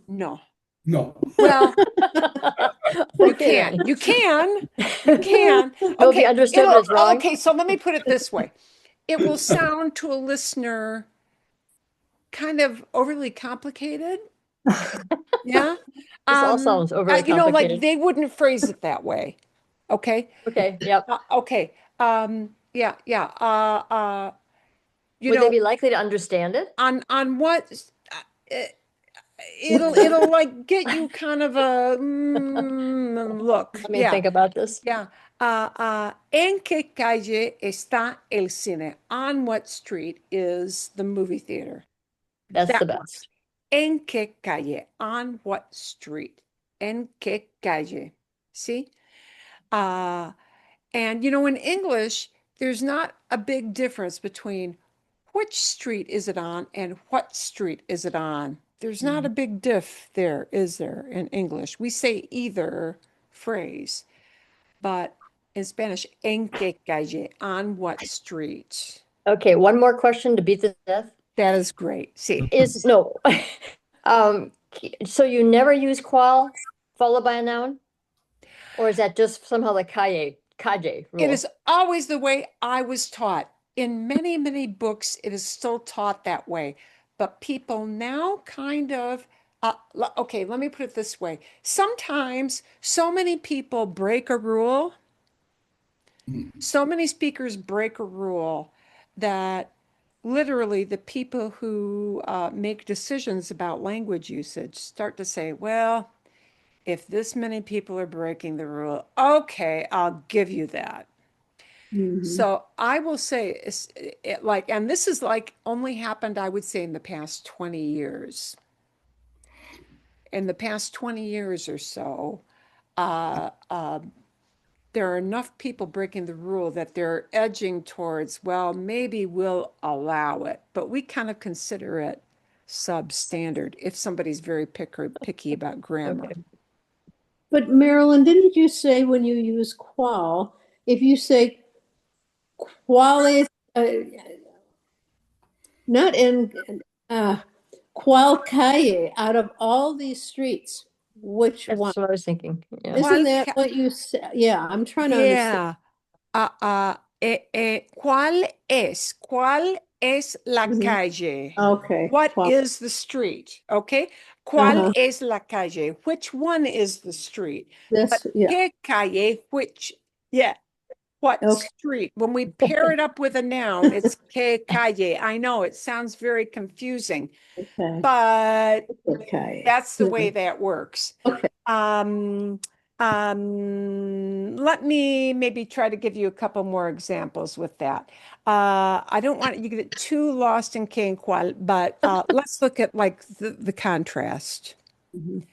No. No. Well, you Okay, can. then. You can. You can. It'll be understood when it's wrong. Okay, so let me put it this way. It will sound to a listener kind of overly complicated. Yeah. This all sounds overly like complicated. they wouldn't phrase it that way. Okay. Okay, yep. Okay. Yeah. Would they be likely to understand it? On what it'll like get you kind of a look. Let me think about this. Yeah. En qué calle está el cine? On what street is the movie theater? That's That the one. best. En qué calle? On what street? En qué calle? See? And in English, there's not a big difference between which street is it on and what street is it on. There's not a big diff there, is there, in English? We say either phrase, but in Spanish, en qué calle, on what street? Okay, one more question to beat this to death. That is great. See, Is, no. So you never use qual followed by a noun? Or is that just somehow the kaje rule? it is always the way I was taught. In many, many books, it is still taught that way. But people now kind of, okay, let me put it this way. Sometimes so many people break a rule, so many speakers break a rule that literally the people who make decisions about language usage start to say, well, if this many people are breaking the rule, okay, I'll give you that. Mhm. So I will say, like, and this is like only happened, I would say, in the past 20 years. In the past 20 years or so, uh, uh, there are enough people breaking the rule that they're edging towards, well, maybe we'll allow it, but we kind of consider it substandard if somebody's very picky about grammar. Okay. But Marilyn, didn't you say when you use qual, if you say quale, not in, qual calle, out of all these streets, which That's one? what I was thinking. Yeah. Isn't Qual that ca- what you said? Yeah, I'm trying to understand. Yeah. ¿Cuál es la Mhm. calle? Okay. What Qual. is the street? Okay. ¿Cuál Uh-huh. es la calle? Which one is the street? But That's, yeah. ¿qué calle? Which, yeah, what Okay. street? When we pair it up with a noun, it's ¿qué calle? I know it sounds very confusing, Okay. but Okay. that's the way that works. Okay. Let me maybe try to give you a couple more examples with that. I don't want you to get too lost in que and cual, but let's look at like the contrast Mhm.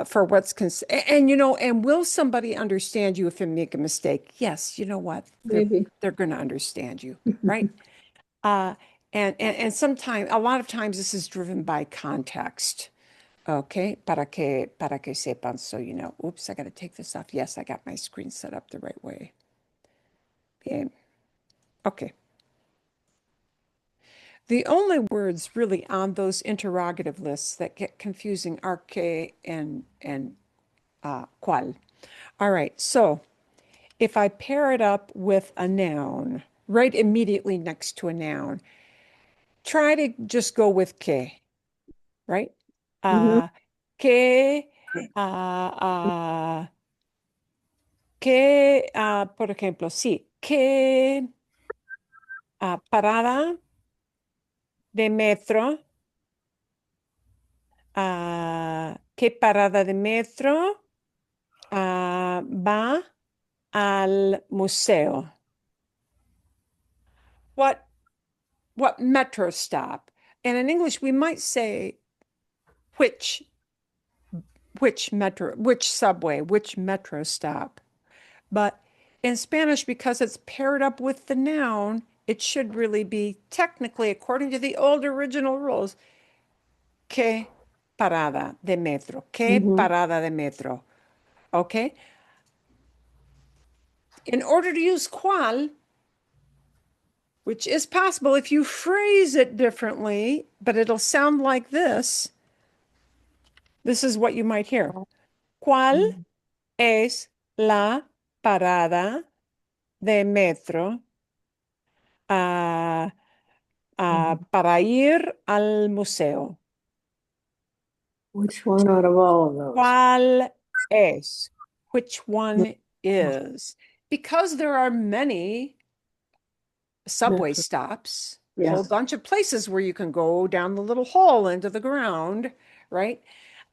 for what's and you know, and will somebody understand you if you make a mistake? Yes, you know what? Maybe. They're going to understand you, right? Uh, and sometimes, a lot of times, this is driven by context. Okay, para que sepan, so you know. Oops, I got to take this off. Yes, I got my screen set up the right way. Bien. Okay. The only words really on those interrogative lists that get confusing are que and cual. All right, so if I pair it up with a noun, right immediately next to a noun, try to just go with que, right? Mhm. Que, uh, que, por ejemplo, sí, que parada de metro, ¿qué parada de metro va al museo? What metro stop? And in English, we might say which metro, which subway, which metro stop. But in Spanish, because it's paired up with the noun, it should really be technically, according to the old original rules, que parada de metro, que Mhm. parada de metro. Okay? In order to use cual, which is possible if you phrase it differently, but it'll sound like this. This is what you might hear. ¿Cuál es la parada de metro para ir al museo? Which one out of all of those? ¿Cuál es? Which one is? Because there are many subway Metro. stops, a Yeah. whole bunch of places where you can go down the little hole into the ground, right?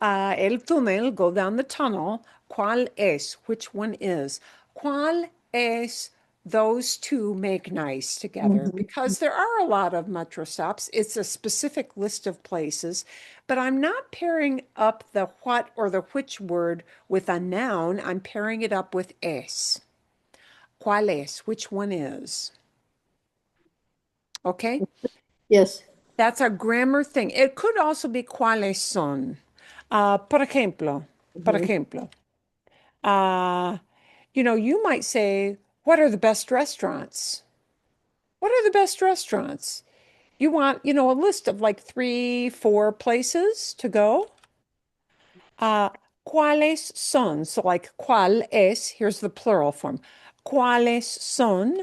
El túnel, go down the tunnel. ¿Cuál es? Which one is? ¿Cuál es? Those two make nice together Mhm. because there are a lot of metro stops. It's a specific list of places, but I'm not pairing up the what or the which word with a noun. I'm pairing it up with es. ¿Cuál es? Which one is? Okay? Yes. That's a grammar thing. It could also be cuáles son. Por ejemplo, Mhm. you know, you might say, what are the best restaurants? What are the best restaurants? You want, a list of like 3, 4 places to go? ¿Cuáles son? So like, ¿cuál es? Here's the plural form. ¿Cuáles son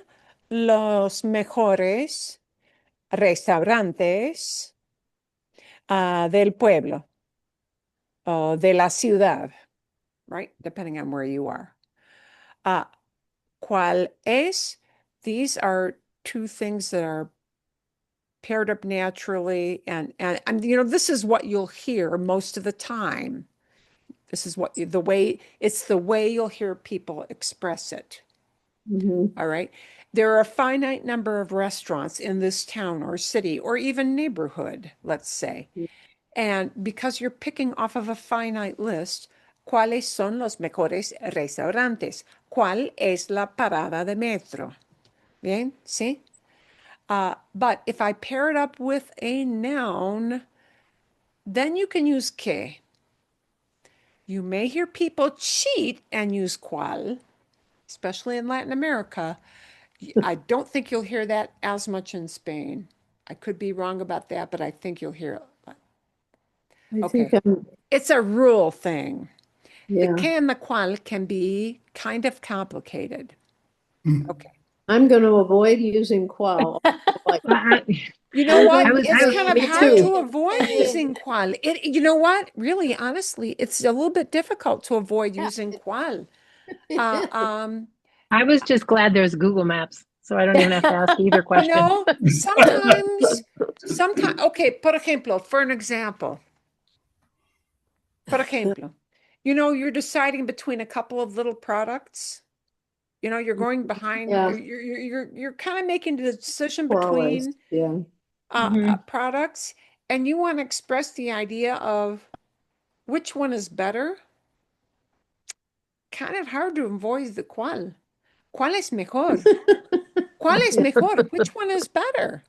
los mejores restaurantes del pueblo o de la ciudad? Right? Depending on where you are. ¿Cuál es? These are two things that are paired up naturally, and this is what you'll hear most of the time. This is what the way you'll hear people express it. Mhm. All right. There are a finite number of restaurants in this town or city or even neighborhood, let's say. And because you're picking off of a finite list, ¿cuáles son los mejores restaurantes? ¿Cuál es la parada de metro? Bien, ¿sí? But if I pair it up with a noun, then you can use que. You may hear people cheat and use cual, especially in Latin America. I don't think you'll hear that as much in Spain. I could be wrong about that, but I think you'll hear it. I Okay. think I'm, It's a rule thing. The yeah. que and the cual can be kind of complicated. Okay. I'm going to avoid using qual. Like, You know what? I was- It's kind of Me hard too. to avoid using cual. You know what? Really, honestly, it's a little bit difficult to avoid using cual. I was just glad there's Google Maps, so I don't even have to ask either question. Sometimes, okay, por ejemplo, for an example. Por ejemplo, you're deciding between a couple of little products. You're going behind, Yeah. you're kind of making the decision qual is, between yeah. products, and you want to express the idea of which one is better. Kind of hard to avoid the cual. ¿Cuál es mejor? ¿Cuál es mejor? Which one is better?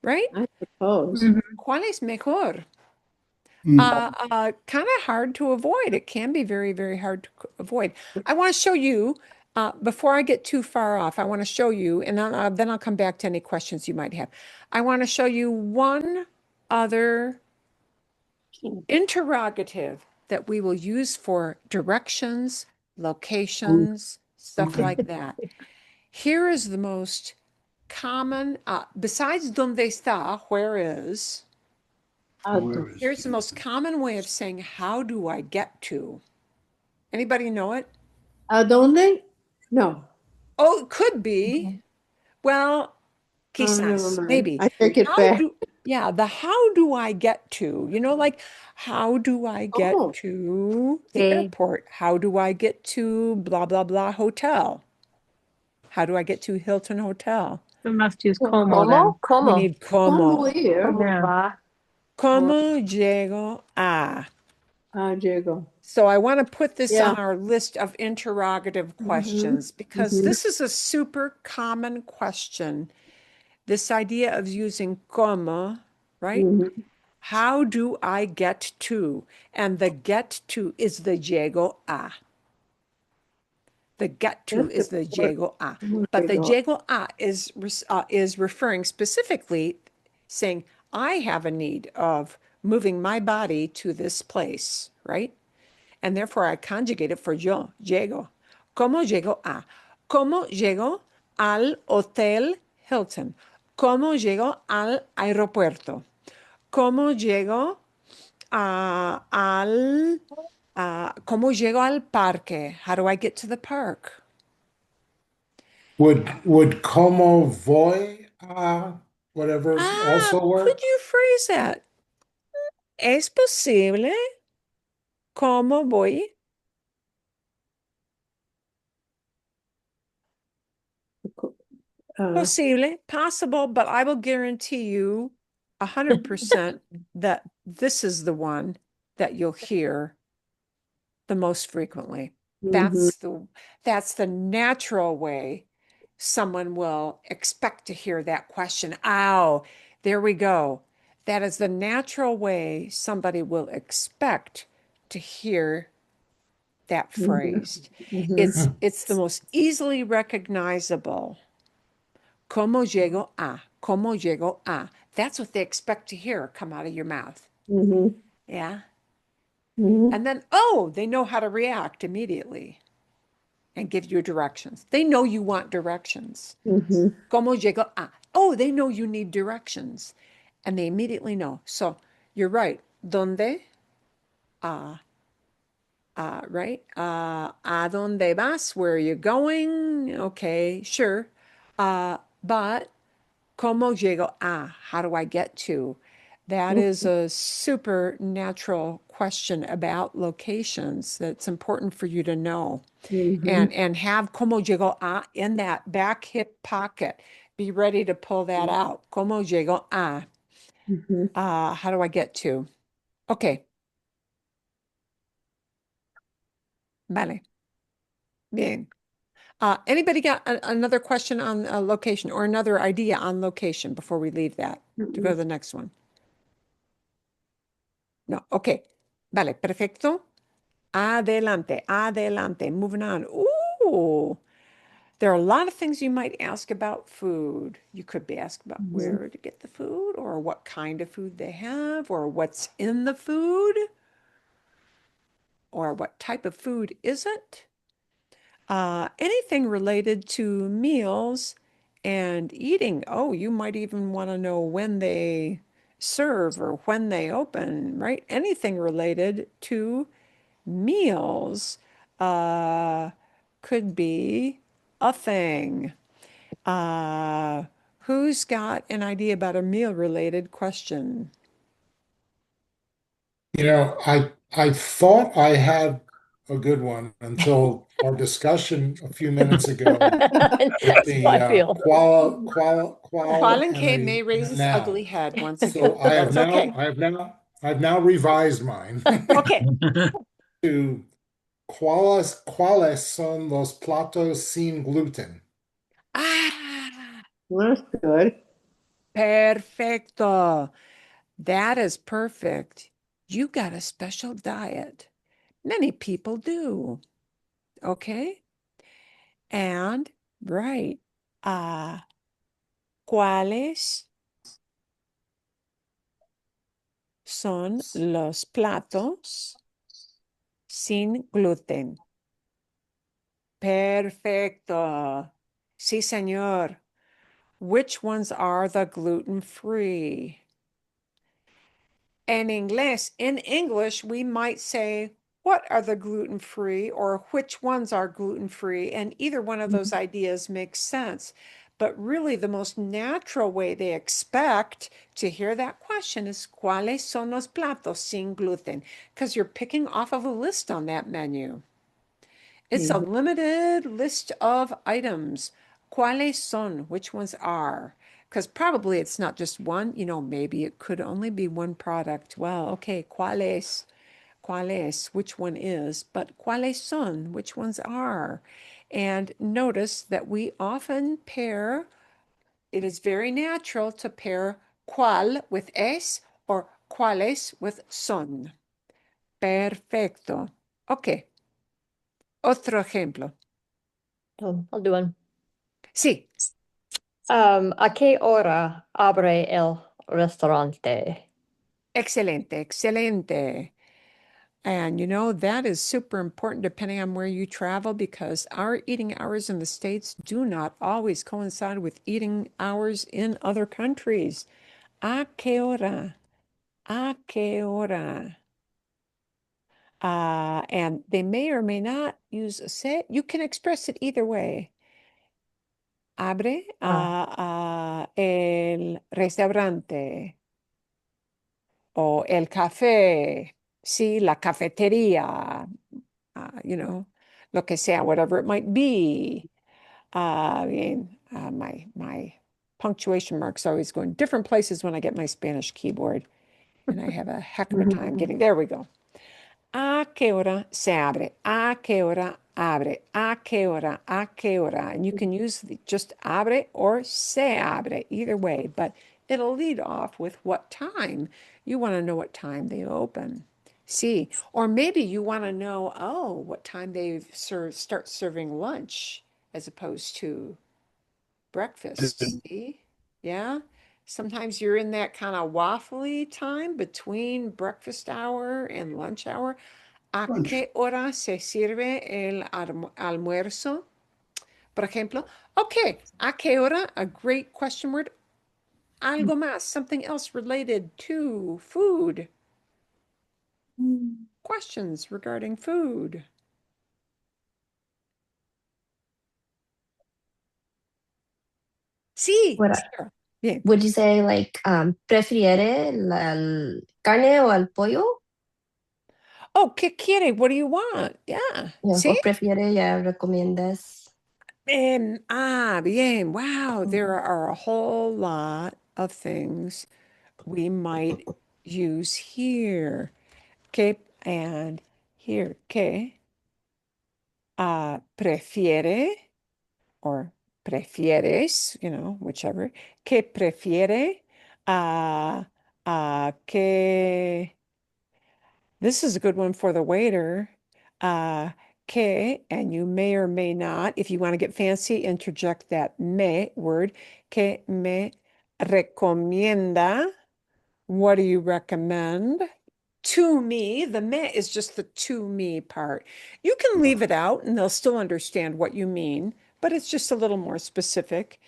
Right? I suppose. ¿Cuál es mejor? Mm. Kind of hard to avoid. It can be very, very hard to avoid. I want to show you, before I get too far off, I want to show you, and then I'll come back to any questions you might have. I want to show you one other interrogative that we will use for directions, locations, stuff Okay. like that. Here is the most common, besides donde está, where is, Where is here's the it? most common way of saying, how do I get to? Anybody know it? ¿A dónde? No. Oh, it could be. Well, Oh, never quizás, mind. maybe. I take it How back. the how do I get to? Like, how do I get Oh. to the Okay. airport? How do I get to blah, blah, blah hotel? How do I get to Hilton Hotel? We must use Well, como then. We ¿Cómo? need como. ¿Cómo ir? ¿Cómo Yeah. va? Como llego a? Llego. So I want to put this Yeah. on our list of interrogative questions because this is a super common question. This idea of using como, right? Mhm. How do I get to? And the get to is the llego a. The get to That's is the important. llego a. ¿Cómo But the llego? llego a is referring specifically, saying, I have a need of moving my body to this place, right? And therefore I conjugate it for yo, llego. ¿Cómo llego a? ¿Cómo llego al Hotel Hilton? ¿Cómo llego al aeropuerto? ¿Cómo llego ¿cómo llego al parque? How do I get to the park? Would como voy whatever also work? Could you phrase that? ¿Es posible? ¿Cómo voy? Posible, possible, but I will guarantee you 100% that this is the one that you'll hear the most frequently. Mhm. That's the natural way someone will expect to hear that question. Oh, there we go. That is the natural way somebody will expect to hear that phrased. Mhm. It's the most easily recognizable ¿Cómo llego a? ¿Cómo llego a? That's what they expect to hear come out of your mouth. Mhm. Yeah. Mhm. And then, oh, they know how to react immediately and give you directions. They know you want directions. Mhm. ¿Cómo llego a? Oh, they know you need directions. And they immediately know. So you're right. ¿Dónde? Right? ¿A dónde vas? Where are you going? Okay, sure. But ¿cómo llego a? How do I get to? That is a super natural question about locations that's important for you to know. Mhm. And have ¿cómo llego a? In that back hip pocket. Be ready to pull that out. ¿Cómo llego a? Mhm. How do I get to? Okay. Vale. Bien. Anybody got another question on location or another idea on location before we leave that to go to the next one? No. Okay. Vale. Perfecto. Adelante. Adelante. Moving on. Ooh. There are a lot of things you might ask about food. You could be asked about where to get the food or what kind of food they have or what's in the food or what type of food is it? Anything related to meals and eating. Oh, you might even want to know when they serve or when they open, right? Anything related to meals could be a thing. Uh, who's got an idea about a meal related question? I thought I had a good one until our discussion a few minutes ago with That's how I the feel. qual Colin and K may the raise his ugly noun. head once So again. That's okay. I've now revised mine Okay. to cuáles son los platos sin gluten? Ah, That's good. perfecto. That is perfect. You got a special diet. Many people do. Okay. And right. ¿Cuáles son los platos sin gluten? Perfecto. Sí, señor. Which ones are the gluten-free? In English, we might say, what are the gluten-free or which ones are gluten-free? And either one of those ideas makes sense. But really, the most natural way they expect to hear that question is, ¿cuáles son los platos sin gluten? Because you're picking off of a list on that menu. It's a limited list of items. ¿Cuáles son? Which ones are? Because probably it's not just one, maybe it could only be one product. Well, okay, ¿cuáles? ¿Cuáles? Which one is? But ¿cuáles son? Which ones are? And notice that we often pair, it is very natural to pair cuál with es or cuáles with son. Perfecto. Okay. Otro ejemplo. I'll do one. Sí. ¿A qué hora abre el restaurante? Excelente, excelente. And that is super important depending on where you travel because our eating hours in the States do not always coincide with eating hours in other countries. ¿A qué hora? ¿A qué hora? And they may or may not use a se. You can express it either way. Abre el restaurante. O el café, sí, la cafetería, lo que sea, whatever it might be. My punctuation marks always go in different places when I get my Spanish keyboard, and I have a heck of a time getting, there we go. ¿A qué hora se abre? ¿A qué hora abre? ¿A qué hora? ¿A qué hora? And you can use just abre or se abre, either way, but it'll lead off with what time. You want to know what time they open. See, or maybe you want to know, what time they start serving lunch as opposed to breakfast. See? Yeah. Sometimes you're in that kind of waffly time between breakfast hour and lunch hour. ¿A Lunch. qué hora se sirve el almuerzo? Por ejemplo, okay, ¿a qué hora? A great question word. Algo más, something else related to food. Questions regarding food. Sí, What Sarah. Bien. would you say like prefiere el carne o el pollo? Oh, ¿qué quiere? What do you want? Yeah. Yeah, See? o prefiere ya recomiendas. Bien. Wow. There are a whole lot of things we might use here. Que and here. Que prefiere or prefieres, whichever. Que prefiere. Que this is a good one for the waiter. Que, and you may or may not, if you want to get fancy, interject that me word. Que me recomienda. What do you recommend? To me, the me is just the to me part. You can leave it out and they'll still understand what you mean, but it's just a little more specific.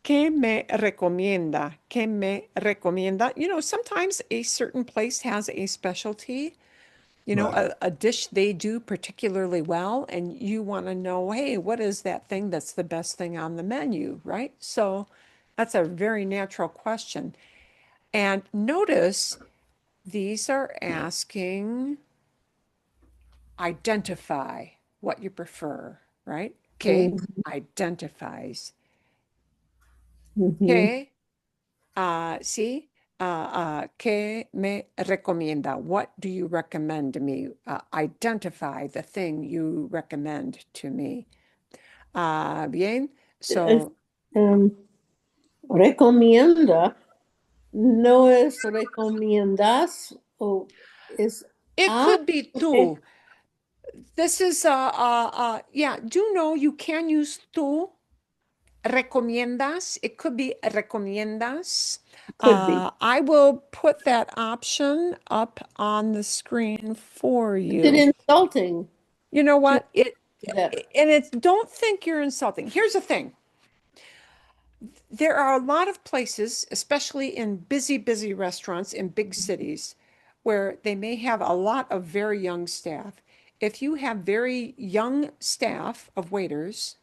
¿Qué me recomienda? ¿Qué me recomienda? Sometimes a certain place has a specialty, Right. a dish they do particularly well, and you want to know, hey, what is that thing that's the best thing on the menu, right? So that's a very natural question. And notice these are asking identify what you prefer, right? Que identifies. Que, see, que me recomienda? What do you recommend to me? Identify the thing you recommend to me. Bien, so Recomienda no es recomiendas o es it could be okay. tú. This is, yeah, do know you can use tú. Recomiendas. It could be recomiendas. Could be. I will put that option up on the screen for Is it you. insulting? You know what? That And it's don't think you're insulting. Here's the thing. There are a lot of places, especially in busy restaurants in big cities, where they may have a lot of very young staff. If you have very young staff of waiters,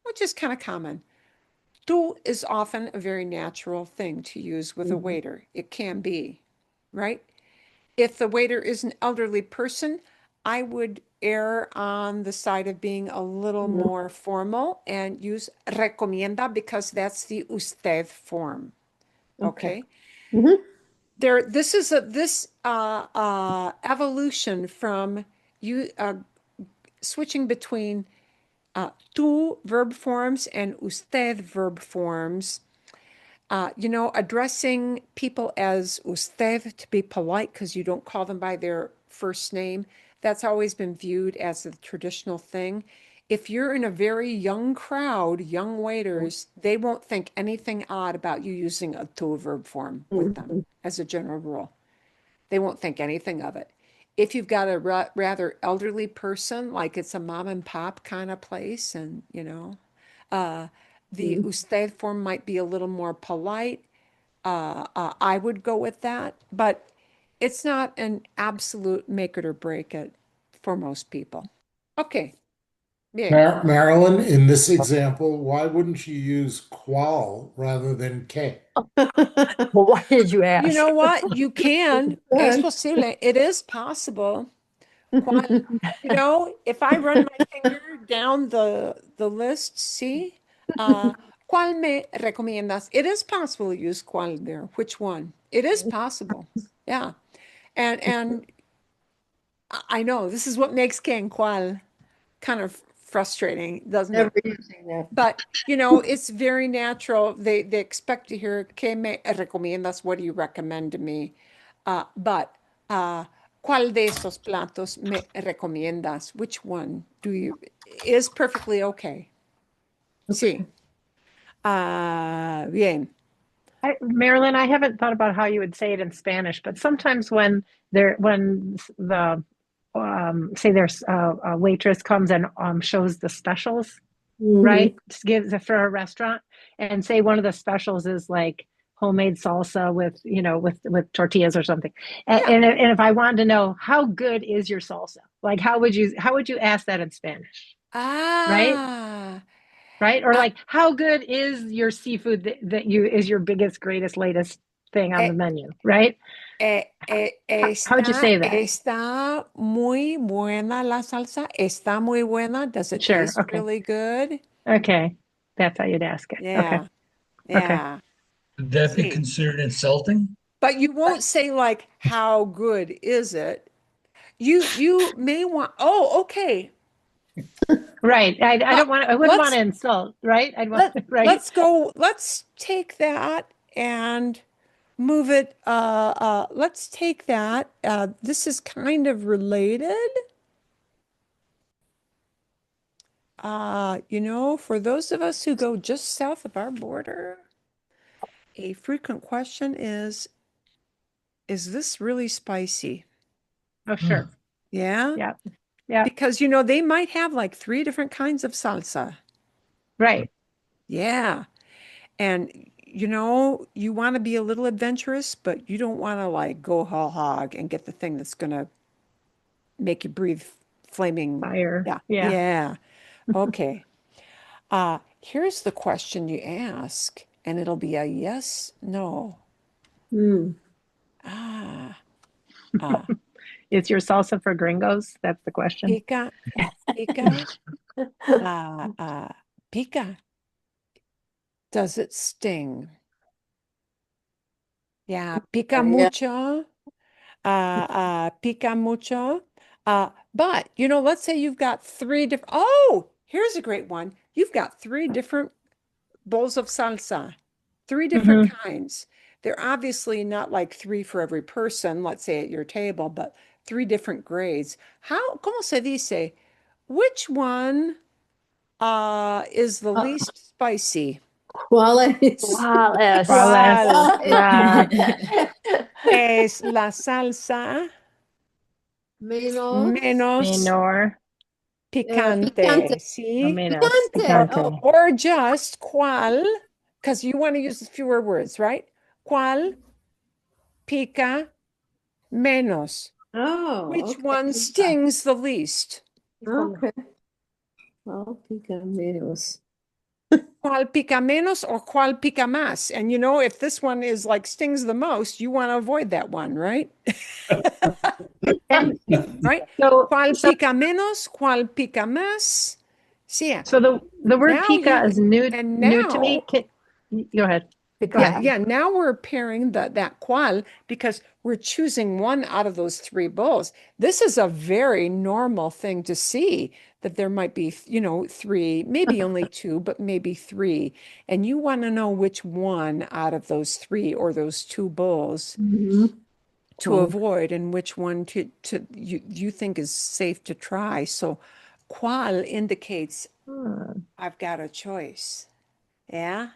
which is kind of common, tú is often a very natural thing to use with a waiter. It can be, right? If the waiter is an elderly person, I would err on the side of being a little more formal and use recomienda because that's the usted form. Okay. Mhm. This is this evolution from you switching between tú verb forms and usted verb forms. Addressing people as usted to be polite because you don't call them by their first name, that's always been viewed as a traditional thing. If you're in a very young crowd, young waiters, they won't think anything odd about you using a tú verb form with them as a general rule. They won't think anything of it. If you've got a rather elderly person, like it's a mom and pop kind of place, and the usted form might be a little more polite. I would go with that, but it's not an absolute make it or break it for most people. Okay. Yeah. Marilyn, in this example, why wouldn't you use qual rather than que? Well, why did you ask? You know what? You can. Es posible. It is possible. If I run my finger down the list, see? ¿Cuál me recomiendas? It is possible to use cuál there. Which one? It is possible. Yeah. And I know this is what makes que and cuál kind of frustrating, doesn't Never it? using that. But it's very natural. They expect to hear que me recomiendas? What do you recommend to me? But ¿cuál de esos platos me recomiendas? Which one do you is perfectly okay? Sí. Bien. Marilyn, I haven't thought about how you would say it in Spanish, but sometimes when the say there's a waitress comes and shows the specials, right? Just gives it for a restaurant, and say one of the specials is like homemade salsa with with tortillas or something. And if I wanted to know how good is your salsa, like how would you ask that in Spanish, right? Ah, Right? Or like, how good is your seafood that is your biggest, greatest, latest thing on eh, the menu, right? How would you say that? está muy buena la salsa. Está muy buena. Does it Sure. taste Okay. really good? Okay. That's how you'd ask it. Okay. Yeah. Yeah. Would that be See. considered insulting? But you won't say like, how good is it? You may want, oh, okay. Right. I don't want. I wouldn't want to Let's insult. Right. I'd want. Right. let's take that and move it. Let's take that. This is kind of related. For those of us who go just south of our border, a frequent question is this really spicy? Oh, sure. Yeah? Yeah. Yeah. Because, they might have like 3 different kinds of salsa. Right. Yeah. And, you want to be a little adventurous, but you don't want to like go whole hog and get the thing that's going to make you breathe flaming Fire. Yeah. Yeah. Yeah. Okay. Here's the question you ask, and it'll be a yes, no. Ah. Is your salsa for gringos? That's the question. Pica. Pica. Does it sting? Yeah, pica mucho. Pica mucho. But let's say you've got 3 different. Oh, here's a great one. You've got 3 different bowls of salsa, 3 different kinds. They're obviously not like 3 for every person, let's say at your table, but 3 different grades. ¿Cómo se dice? Which one is the least spicy? ¿Cuál es? Es la salsa menos Menor. picante, ¿sí? Menos Picante. picante. Or just cuál, because you want to use fewer words, right? ¿Cuál pica menos? Oh, Which okay. one stings the least? Okay. Well, pica menos. ¿Cuál pica menos or cuál pica más? And if this one is like stings the most, you want to avoid that one, right? Right? So, ¿Cuál pica menos? ¿Cuál pica más? Sí. so the word Now pica you- is new and new to me. now- Go ahead. Yeah. Now we're pairing that cuál because we're choosing one out of those 3 bowls. This is a very normal thing to see that there might be, 3, maybe only 2, but maybe 3. And you want to know which one out of those 3 or those 2 bowls to avoid and which one to you think is safe to try. So cuál indicates I've got a choice. Yeah?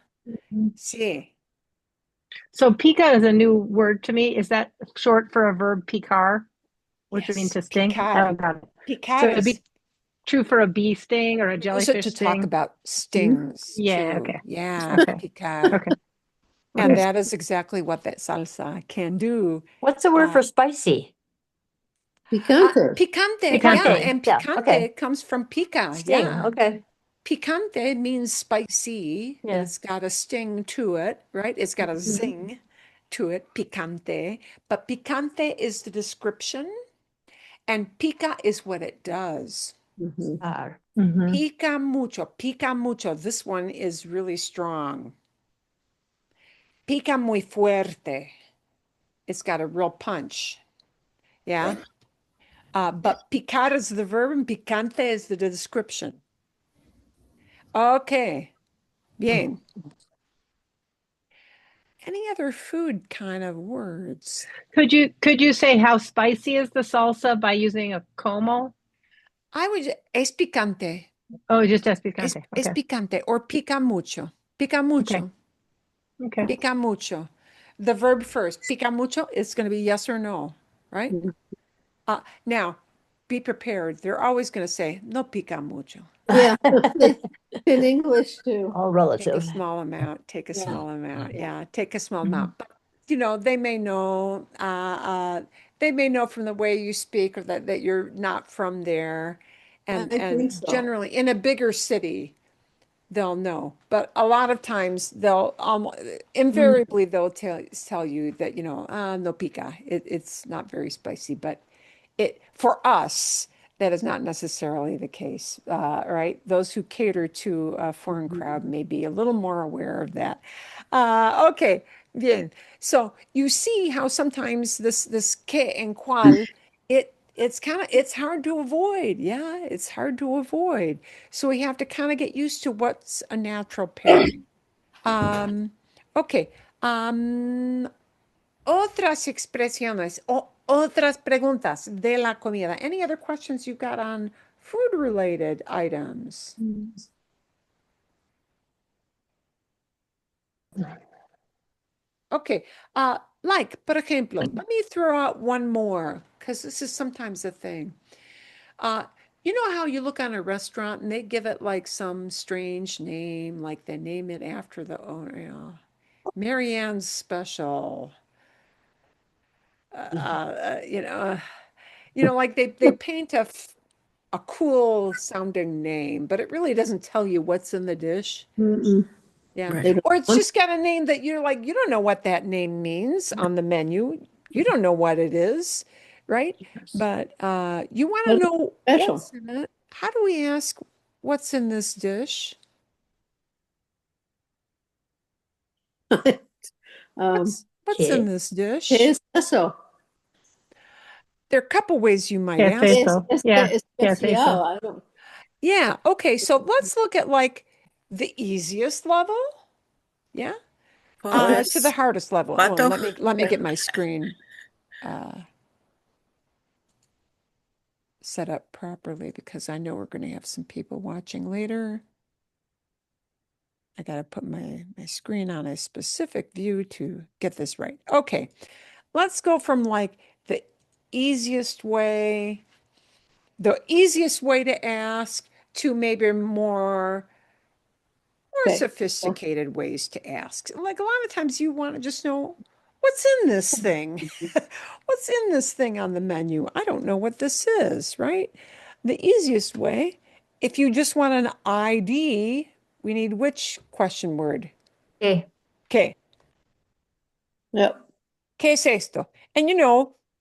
Sí. So pica is a new word to me. Is that short for a verb picar, which would mean Yes, to sting? picar. Oh, got it. Picar So it'd is be true for a bee sting or a use it jellyfish to sting. talk about stings Yeah, too. okay. Yeah, Okay. picar. Okay. And Okay. that is exactly what that salsa can do. What's the word for spicy? Picante. Picante. Yeah, Picante. and Yeah, picante okay. comes from pica. Sting. Yeah. Okay. Picante means spicy. Yeah. It's got a sting to it, right? It's got a zing to it, picante. But picante is the description, and pica is what it does. Mhm. Pica mucho, pica mucho. This one is really strong. Pica muy fuerte. It's got a real punch. Yeah. But picar is the verb and picante is the description. Okay. Bien. Any other food kind of words? Could you say how spicy is the salsa by using a como? I would, es picante. Oh, just as Es picante. Okay. picante or pica mucho. Pica mucho. Okay. Pica mucho. The verb first. Pica mucho is going to be yes or no, right? Now, be prepared. They're always going to say, no pica mucho. Yeah, in English too. All Take a relative. small amount. Take a Yeah. small amount. Yeah. Yeah, take a small amount. But they may know. They may know from the way you speak or that you're not from there, I think and so. generally in a bigger city, they'll know. But a lot of times they'll invariably they'll tell you that no pica. It's not very spicy, but for us that is not necessarily the case, right? Those who cater to a foreign crowd may be a little more aware of that. Okay, bien. So you see how sometimes this que and cual, it's hard to avoid. Yeah, it's hard to avoid. So we have to kind of get used to what's a natural pairing. Okay. Otras expresiones o otras preguntas de la comida. Any other questions you've got on food-related items? Okay. Like, por ejemplo, let me throw out one more because this is sometimes a thing. You know how you look on a restaurant and they give it like some strange name, like they name it after the owner, Marianne's Special. Like they paint a cool sounding name, but it really doesn't tell you what's in the dish. Yeah. Right. Or it's just got a name that you're like, you don't know what that name means on the menu. You don't know what it is, right? But you want to That's know special. what's in it. How do we ask what's in this dish? What's Okay. in this dish? ¿Qué es eso? There are a couple ways you might Que ask. es eso? Yeah. Que es Especial. eso? I don't. Yeah. Okay. So let's look at like the easiest level. Yeah. To the hardest level. Oh, let me get my screen set up properly because I know we're going to have some people watching later. I got to put my screen on a specific view to get this right. Okay. Let's go from like the easiest way to ask to maybe more Okay. sophisticated ways to ask. Like a lot of times you want to just know what's in this thing. What's in this thing on the menu? I don't know what this is, right? The easiest way, if you just want an ID, we need which question word? Okay. Okay. Yep. ¿Qué es esto? And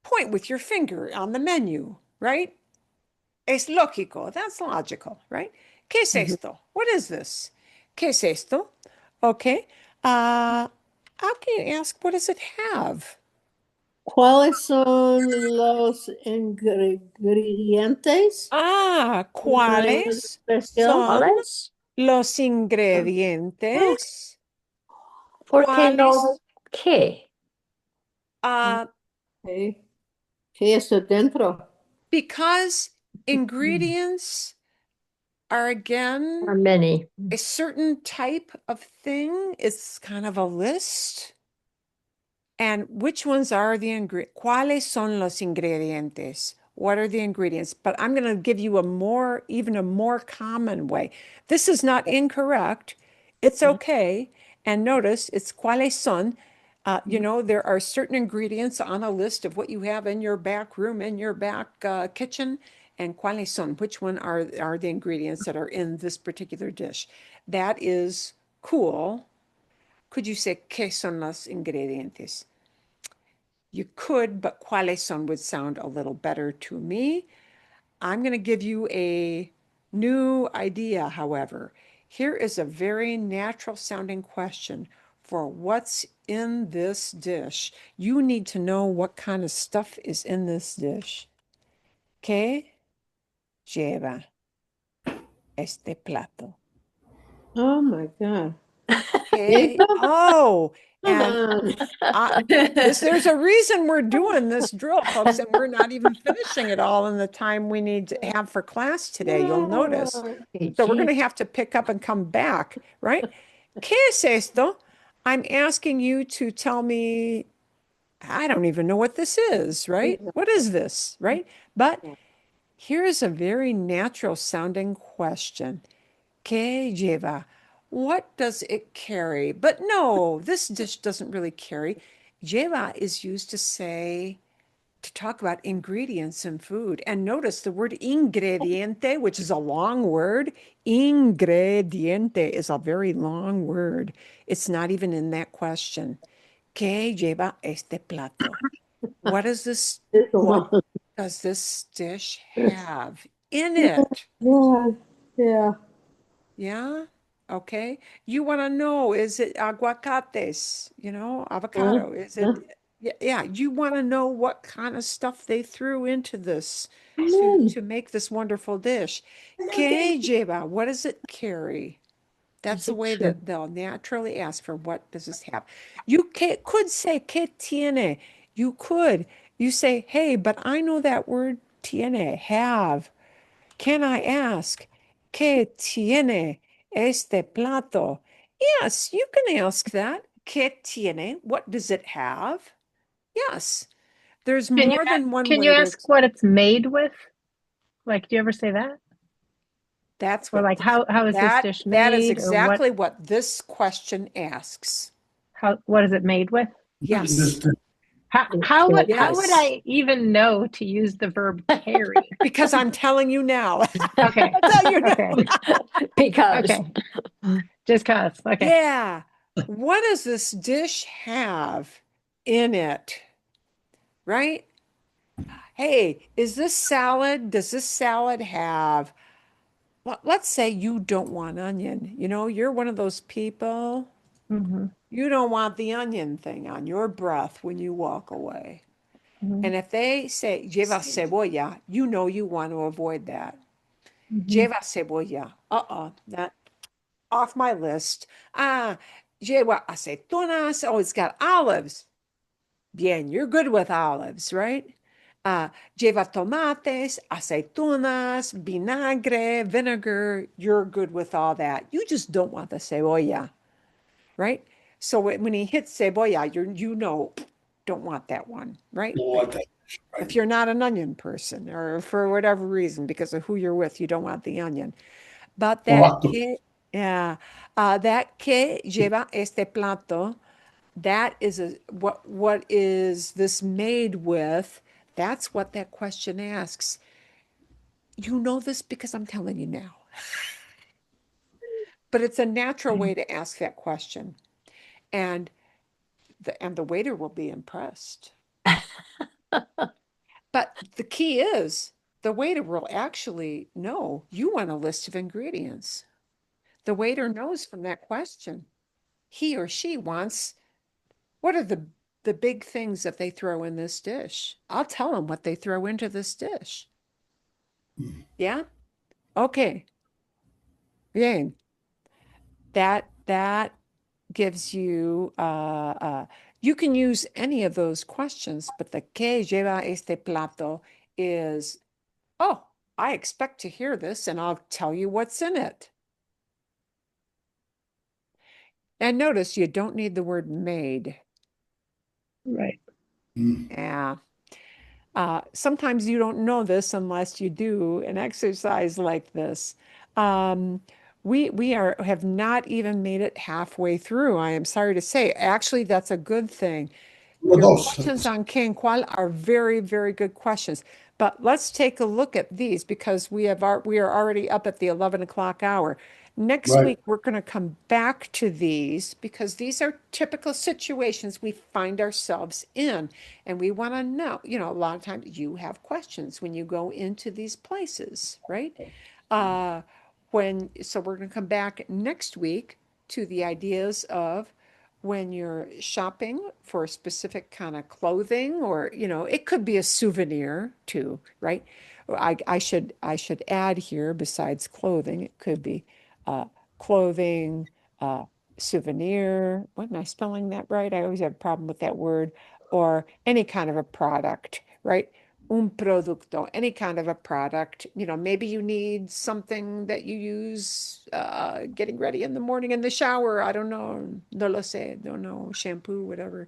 point with your finger on the menu, right? Es lógico. That's logical, right? ¿Qué es esto? What is this? ¿Qué es esto? Okay. How can you ask, what does it have? ¿Cuáles son los ingredientes? ¿Cuáles Especial. son ¿Cuáles? los ingredientes? ¿Por qué no ¿Cuáles? qué? Okay. ¿Qué es dentro? Because ingredients are again Or many? a certain type of thing. It's kind of a list. And which ones are the ingredients? ¿Cuáles son los ingredientes? What are the ingredients? But I'm going to give you even a more common way. This is not incorrect. It's okay. And notice it's ¿cuáles son? There are certain ingredients on a list of what you have in your back room, in your back kitchen, and ¿cuáles son? Which one are the ingredients that are in this particular dish? That is cool. Could you say ¿qué son los ingredientes? You could, but ¿cuáles son would sound a little better to me. I'm going to give you a new idea, however. Here is a very natural sounding question for what's in this dish. You need to know what kind of stuff is in this dish. ¿Qué lleva este plato? Oh my God. Okay. Oh, Come and on. there's a reason we're doing this drill, folks, and we're not even finishing it all in the time we need to have for class today. You'll notice. So we're going to have to pick up and come back, right? ¿Qué es esto? I'm asking you to tell me, I don't even know what this is, right? What is this, right? But here's a very natural sounding question. ¿Qué lleva? What does it carry? But no, this dish doesn't really carry. Lleva is used to say, to talk about ingredients in food. And notice the word ingrediente, which is a long word. Ingrediente is a very long word. It's not even in that question. ¿Qué lleva este plato? What does this, It's a what lot. does this dish have in it? Yeah, yeah. Yeah. Okay. You want to know, is it aguacates? Avocado? Is Huh? it? Yeah. You want to know what kind of stuff they threw into this Mm. to make this wonderful dish. ¿Qué lleva? What does it carry? That's the way Sure. that they'll naturally ask for what does this have. You could say ¿qué tiene? You could. You say, hey, but I know that word tiene, have. Can I ask, ¿qué tiene este plato? Yes, you can ask that. ¿Qué tiene? What does it have? Yes, there's Can you more than one can you way to. ask what it's made with? Like, do you ever say that? That's Or what like, how is this dish that is made? Or exactly what this question asks. what is it made with? Yes, How would yes, I even know to use the verb carry? because I'm telling you now. Okay. I'll tell you now. Okay. Because Okay. Just cause. Okay. Yeah. What does this dish have in it? Right? Hey, is this salad? Does this salad have, let's say you don't want onion. You're one of those people, Mhm. you don't want the onion thing on your breath when you walk away. Mhm. And if they say lleva cebolla, you want to avoid that. Mhm. Lleva cebolla. That off my list. Lleva aceitunas. Oh, it's got olives. Bien, you're good with olives, right? Lleva tomates, aceitunas, vinagre, vinegar. You're good with all that. You just don't want the cebolla, right? So when he hits cebolla, don't want that one, right? What the- If you're not an onion person or for whatever reason, because of who you're with, you don't want the onion. But Tomato. that que lleva este plato, that is what is this made with? That's what that question asks. You know this because I'm telling you now. But it's a natural way to ask that question. And the waiter will be impressed. But the key is the waiter will actually know you want a list of ingredients. The waiter knows from that question. He or she wants, what are the big things that they throw in this dish? I'll tell them what they throw into this dish. Yeah? Okay. Bien. That gives you you can use any of those questions, but the que lleva este plato is, oh, I expect to hear this and I'll tell you what's in it. And notice you don't need the word made. Right. Yeah. Sometimes you don't know this unless you do an exercise like this. We have not even made it halfway through. I am sorry to say. Actually, that's a good thing. Your Dos. questions on qué en cuál are very, very good questions. But let's take a look at these because we are already up at the 11 o'clock hour. Next Right. week, we're going to come back to these because these are typical situations we find ourselves in. And we want to know, a lot of times you have questions when you go into these places, right? So we're going to come back next week to the ideas of when you're shopping for a specific kind of clothing, or it could be a souvenir too, right? I should add here, besides clothing, it could be clothing, uh, souvenir. Wasn't I spelling that right? I always have a problem with that word. Or any kind of a product, right? un producto, any kind of a product. You know, maybe you need something that you use getting ready in the morning in the shower. I don't know. No lo sé. Don't know. Shampoo, whatever.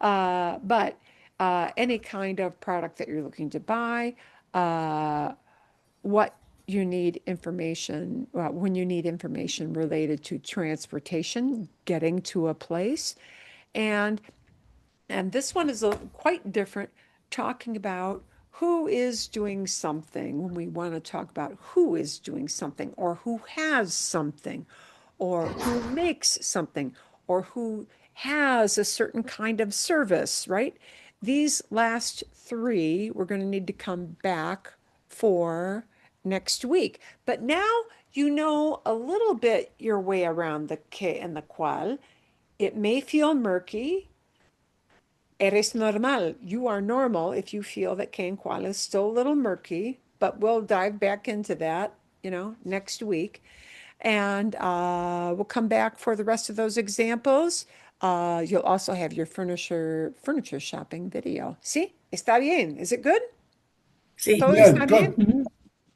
But any kind of product that you're looking to buy, what you need information, when you need information related to transportation, getting to a place. And this one is quite different, talking about who is doing something when we want to talk about who is doing something or who has something or who makes something or who has a certain kind of service, right? These last three, we're going to need to come back for next week. But now you know a little bit your way around the que and the cual. It may feel murky. Eres normal. You are normal if you feel that que and cual is still a little murky, but we'll dive back into that, you know, next week. And we'll come back for the rest of those examples. You'll also have your furniture shopping video. ¿Sí? ¿Está bien? Is it good? Sí. ¿Todo Yeah, está good. bien?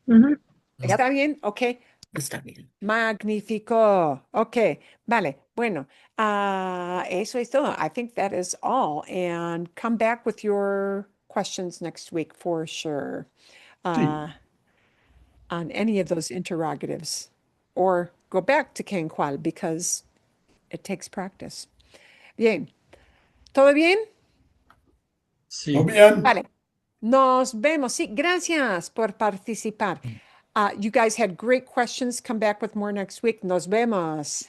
Mhm. ¿Está bien? Ok. Está bien. Magnífico. Ok. Vale. Bueno, eso es todo. I think that is all. And come back with your questions next week for sure. On any of those interrogatives. Or go back to que and cual because it takes practice. Bien. ¿Todo bien? Sí. Muy bien. Vale. Nos vemos. Sí, gracias por participar. You guys had great questions. Come back with more next week. Nos vemos.